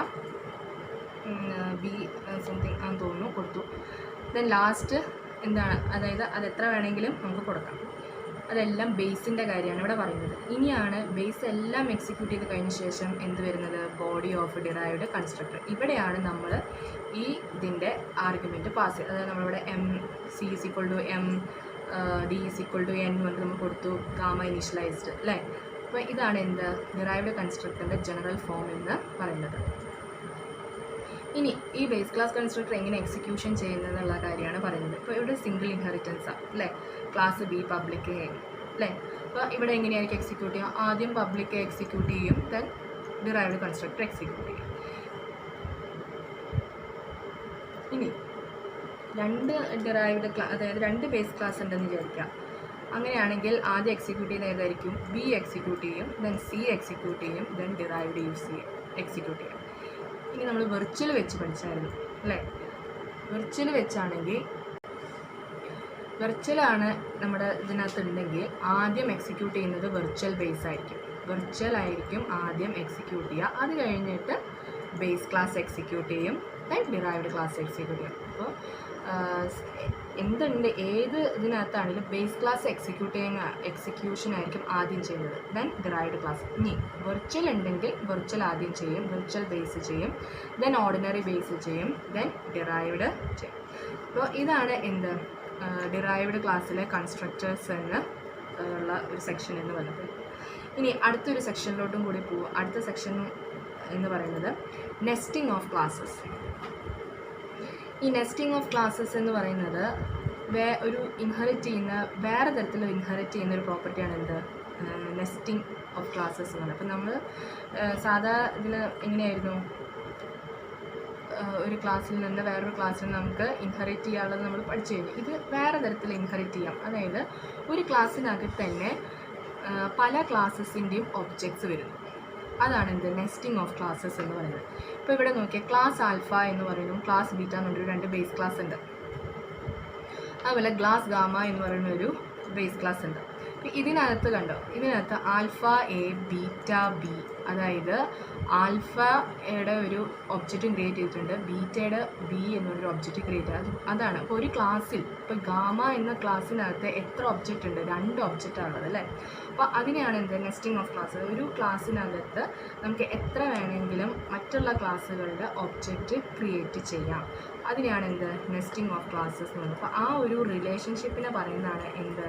ബി സംതിങ് ആണെന്ന് തോന്നുന്നു കൊടുത്തു. ദെൻ ലാസ്റ്റ് എന്താണ്, അതായത് അത് എത്ര വേണമെങ്കിലും നമുക്ക് കൊടുക്കാം. അതെല്ലാം ബേസിൻ്റെ കാര്യമാണ് ഇവിടെ പറയുന്നത്. ഇനിയാണ് ബേസ് എല്ലാം എക്സിക്യൂട്ട് ചെയ്ത് കഴിഞ്ഞ ശേഷം എന്ത് വരുന്നത്, ബോഡി ഓഫ് ഡിറൈവ്ഡ് കൺസ്ട്രക്ടർ. ഇവിടെയാണ് നമ്മൾ ഈ ഇതിൻ്റെ ആർഗ്യുമെൻറ്റ് പാസ് ചെയ്യുക. അതായത് നമ്മളിവിടെ M C is equal to M D is equal to N വന്ന് നമ്മൾ കൊടുത്തു, ഗാമ ഇനീഷ്യലൈസ്ഡ് അല്ലേ. അപ്പോൾ ഇതാണ് എന്ത് ഡിറൈവ്ഡ് കൺസ്ട്രക്ടറിൻ്റെ ജനറൽ ഫോം എന്ന് പറയുന്നത്. ഇനി ഈ ബേസ് ക്ലാസ് കൺസ്ട്രക്ടർ എങ്ങനെ എക്സിക്യൂഷൻ ചെയ്യുന്നതെന്നുള്ള കാര്യമാണ് പറയുന്നത്. ഇപ്പോൾ ഇവിടെ സിംഗിൾ ഇൻഹെറിറ്റൻസാണ് അല്ലേ, ക്ലാസ് ബി പബ്ലിക് എ അല്ലേ. അപ്പോൾ ഇവിടെ എങ്ങനെയായിരിക്കും എക്സിക്യൂട്ട് ചെയ്യുക, ആദ്യം പബ്ലിക് എ എക്സിക്യൂട്ട് ചെയ്യും, ദെൻ ഡിറൈവ്ഡ് കൺസ്ട്രക്ടർ എക്സിക്യൂട്ട് ചെയ്യും. ഇനി 2 ഡിറൈവ്ഡ് അതായത് 2 ബേസ് ക്ലാസ് ഉണ്ടെന്ന് വിചാരിക്കാം. അങ്ങനെയാണെങ്കിൽ ആദ്യം എക്സിക്യൂട്ട് ചെയ്യുന്ന ഏതായിരിക്കും, ബി എക്സിക്യൂട്ട് ചെയ്യും, ദെൻ സി എക്സിക്യൂട്ട് ചെയ്യും, ദെൻ ഡിറൈവ്ഡ് എക്സിക്യൂട്ട് ചെയ്യും. ഇനി നമ്മൾ വെർച്വൽ വെച്ച് പഠിച്ചായിരുന്നു അല്ലേ. വെർച്വൽ വെച്ചാണെങ്കിൽ, വെർച്വലാണ് നമ്മുടെ ഇതിനകത്തുണ്ടെങ്കിൽ ആദ്യം എക്സിക്യൂട്ട് ചെയ്യുന്നത് വെർച്വൽ ബേസ് ആയിരിക്കും. വെർച്വൽ ആയിരിക്കും ആദ്യം എക്സിക്യൂട്ട് ചെയ്യുക, അത് കഴിഞ്ഞിട്ട് ബേസ് ക്ലാസ് എക്സിക്യൂട്ട് ചെയ്യും, ദെൻ ഡിറൈവ്ഡ് ക്ലാസ് എക്സിക്യൂട്ട് ചെയ്യും. അപ്പോൾ എന്തുണ്ട്, ഏത് ഇതിനകത്താണെങ്കിലും ബേസ് ക്ലാസ് എക്സിക്യൂഷൻ ആയിരിക്കും ആദ്യം ചെയ്യുന്നത്, ദെൻ ഡിറൈവ്ഡ് ക്ലാസ്. ഇനി വെർച്വൽ ഉണ്ടെങ്കിൽ വെർച്വൽ ആദ്യം ചെയ്യും, വെർച്വൽ ബേസ് ചെയ്യും, ദെൻ ഓർഡിനറി ബേസ് ചെയ്യും, ദെൻ ഡിറൈവ്ഡ് ചെയ്യും. അപ്പോൾ ഇതാണ് എന്ത് ഡിറൈവ്ഡ് ക്ലാസ്സിലെ കൺസ്ട്രക്ടേഴ്സ് എന്ന് ഉള്ള ഒരു സെക്ഷൻ എന്ന് പറയുന്നത്. ഇനി അടുത്തൊരു സെക്ഷനിലോട്ടും കൂടി പോവുക. അടുത്ത സെക്ഷൻ എന്ന് പറയുന്നത് നെസ്റ്റിംഗ് ഓഫ് ക്ലാസ്സസ്. ഈ നെസ്റ്റിംഗ് ഓഫ് ക്ലാസ്സസ് എന്ന് പറയുന്നത് ഒരു ഇൻഹെറിറ്റ് ചെയ്യുന്ന വേറെ തരത്തിൽ ഇൻഹെറിറ്റ് ചെയ്യുന്ന ഒരു പ്രോപ്പർട്ടിയാണ് എന്ത്, നെസ്റ്റിംഗ് ഓഫ് ക്ലാസ്സസ് എന്ന് പറയുന്നത്. അപ്പോൾ നമ്മൾ സാധാ ഇതിൽ എങ്ങനെയായിരുന്നു, ഒരു ക്ലാസ്സിൽ നിന്ന് വേറൊരു ക്ലാസ്സിൽ നമുക്ക് ഇൻഹെറിറ്റ് ചെയ്യാനുള്ളത് നമ്മൾ പഠിച്ചു കഴിഞ്ഞു. ഇത് വേറെ തരത്തിൽ ഇൻഹെറിറ്റ് ചെയ്യാം. അതായത് ഒരു ക്ലാസ്സിനകത്ത് തന്നെ പല ക്ലാസ്സസിൻ്റെയും ഒബ്ജക്ട്സ് വരുന്നു. അതാണ് എന്ത് നെസ്റ്റിംഗ് ഓഫ് ക്ലാസ്സസ് എന്ന് പറയുന്നത്. ഇപ്പോൾ ഇവിടെ നോക്കിയാൽ ക്ലാസ് ആൽഫ എന്ന് പറയുന്നു, ക്ലാസ് ബീറ്റ എന്ന് പറഞ്ഞൊരു 2 ബേസ് ക്ലാസ് ഉണ്ട്. അതുപോലെ ക്ലാസ് ഗാമ എന്ന് പറയുന്ന ഒരു ബേസ് ക്ലാസ് ഉണ്ട്. അപ്പോൾ ഇതിനകത്ത് കണ്ടോ, ഇതിനകത്ത് ആൽഫ എ ബീറ്റ ബി, അതായത് ആൽഫയുടെ ഒരു ഒബ്ജക്റ്റും ക്രിയേറ്റ് ചെയ്തിട്ടുണ്ട്, ബീറ്റയുടെ ബി എന്നൊരു ഒബ്ജക്റ്റ് ക്രിയേറ്റ് ചെയ്ത് അതാണ്. അപ്പോൾ ഒരു ക്ലാസ്സിൽ ഇപ്പോൾ ഗാമ എന്ന ക്ലാസ്സിനകത്ത് എത്ര ഒബ്ജക്റ്റ് ഉണ്ട്? 2 ഒബ്ജക്റ്റാണുള്ളത് അല്ലേ. അപ്പോൾ അതിനെയാണ് എന്ത് നെസ്റ്റിംഗ് ഓഫ് ക്ലാസ്. ഒരു ക്ലാസ്സിനകത്ത് നമുക്ക് എത്ര വേണമെങ്കിലും മറ്റുള്ള ക്ലാസ്സുകളുടെ ഒബ്ജക്റ്റ് ക്രിയേറ്റ് ചെയ്യാം. അതിനെയാണ് എന്ത് നെസ്റ്റിംഗ് ഓഫ് ക്ലാസ്സസ് എന്ന് പറയുന്നത്. അപ്പോൾ ആ ഒരു റിലേഷൻഷിപ്പിനെ പറയുന്നതാണ് എന്ത്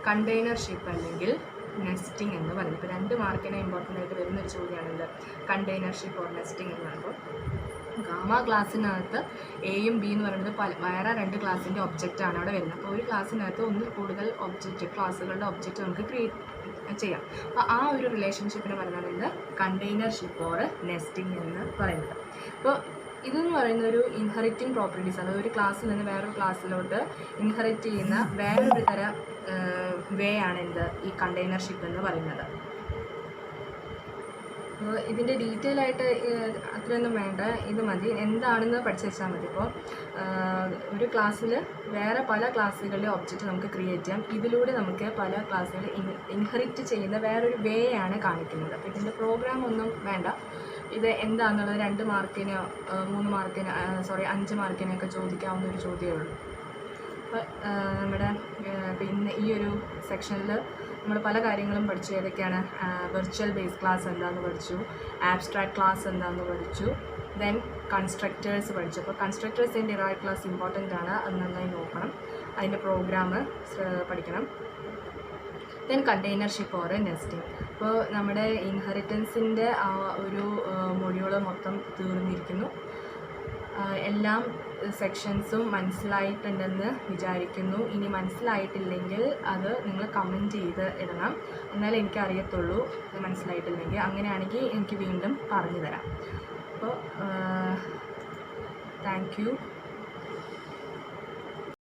കണ്ടെയ്നർഷിപ്പ് അല്ലെങ്കിൽ നെസ്റ്റിംഗ് എന്ന് പറയുന്നത്. ഇപ്പോൾ 2 മാർക്കിന് ഇമ്പോർട്ടൻ്റ് ആയിട്ട് വരുന്നൊരു ചോദ്യമാണ് എന്ത് കണ്ടെയ്നർഷിപ്പ് ഓർ നെസ്റ്റിംഗ് എന്ന് പറയുമ്പോൾ ഗാമ ക്ലാസ്സിനകത്ത് എയും ബി എന്ന് പറയുന്നത് വേറെ 2 ക്ലാസ്സിൻ്റെ ഒബ്ജക്റ്റാണ് അവിടെ വരുന്നത്. അപ്പോൾ ഒരു ക്ലാസ്സിനകത്ത് ഒന്നിൽ കൂടുതൽ ക്ലാസ്സുകളുടെ ഒബ്ജക്റ്റ് നമുക്ക് ക്രിയേറ്റ് ചെയ്യാം. അപ്പോൾ ആ ഒരു റിലേഷൻഷിപ്പിനെ പറയുന്നത് എന്ത് കണ്ടെയ്നർഷിപ്പ് ഓർ നെസ്റ്റിംഗ് എന്ന് പറയുന്നത്. അപ്പോൾ ഇതെന്ന് പറയുന്ന ഒരു ഇൻഹെറിറ്റിംഗ് പ്രോപ്പർട്ടീസ് ആണ്. ഒരു ക്ലാസ്സിൽ നിന്ന് വേറൊരു ക്ലാസ്സിലോട്ട് ഇൻഹെറിറ്റ് ചെയ്യുന്ന വേറൊരു തരം വേ ആണ് എന്ത് ഈ കണ്ടെയ്നർഷിപ്പ് എന്ന് പറയുന്നത്. അപ്പോൾ ഇതിൻ്റെ ഡീറ്റെയിൽ ആയിട്ട് അത്രയൊന്നും വേണ്ട, ഇത് മതി, എന്താണെന്ന് പഠിച്ചു വെച്ചാൽ മതി. ഇപ്പോൾ ഒരു ക്ലാസ്സിൽ വേറെ പല ക്ലാസ്സുകളുടെ ഒബ്ജക്റ്റ് നമുക്ക് ക്രിയേറ്റ് ചെയ്യാം. ഇതിലൂടെ നമുക്ക് പല ക്ലാസ്സുകൾ ഇൻഹെറിറ്റ് ചെയ്യുന്ന വേറൊരു വേ ആണ് കാണിക്കുന്നത്. അപ്പോൾ ഇതിൻ്റെ പ്രോഗ്രാം ഒന്നും വേണ്ട, ഇത് എന്താണെന്നുള്ളത് 2 മാർക്കിനോ 3 മാർക്കിന് 5 മാർക്കിനൊക്കെ ചോദിക്കാവുന്ന ഒരു ചോദ്യമേ ഉള്ളൂ. അപ്പോൾ നമ്മുടെ പിന്നെ ഈ ഒരു സെക്ഷനിൽ നമ്മൾ പല കാര്യങ്ങളും പഠിച്ചു. ഏതൊക്കെയാണ്? വെർച്വൽ ബേസ് ക്ലാസ് എന്താണെന്ന് പഠിച്ചു, ആബ്സ്ട്രാക്ട് ക്ലാസ് എന്താണെന്ന് പഠിച്ചു, ദെൻ കൺസ്ട്രക്റ്റേഴ്സ് പഠിച്ചു. അപ്പോൾ കൺസ്ട്രക്റ്റേഴ്സ് ആൻഡ് ഡിറൈവ്ഡ് ക്ലാസ് ഇമ്പോർട്ടൻ്റ് ആണ്, അത് നന്നായി നോക്കണം, അതിൻ്റെ പ്രോഗ്രാം പഠിക്കണം. Then കണ്ടെയ്നർഷിപ്പ് or nesting. അപ്പോൾ നമ്മുടെ ഇൻഹെറിറ്റൻസിൻ്റെ ആ ഒരു മൊഡ്യൂള് മൊത്തം തീർന്നിരിക്കുന്നു. എല്ലാം സെക്ഷൻസും മനസ്സിലായിട്ടുണ്ടെന്ന് വിചാരിക്കുന്നു. ഇനി മനസ്സിലായിട്ടില്ലെങ്കിൽ അത് നിങ്ങൾ കമൻറ്റ് ചെയ്ത് ഇടണം, എന്നാലേ എനിക്ക് അറിയത്തുള്ളൂ മനസ്സിലായിട്ടില്ലെങ്കിൽ. അങ്ങനെയാണെങ്കിൽ എനിക്ക് വീണ്ടും പറഞ്ഞു തരാം. അപ്പോൾ താങ്ക് യു.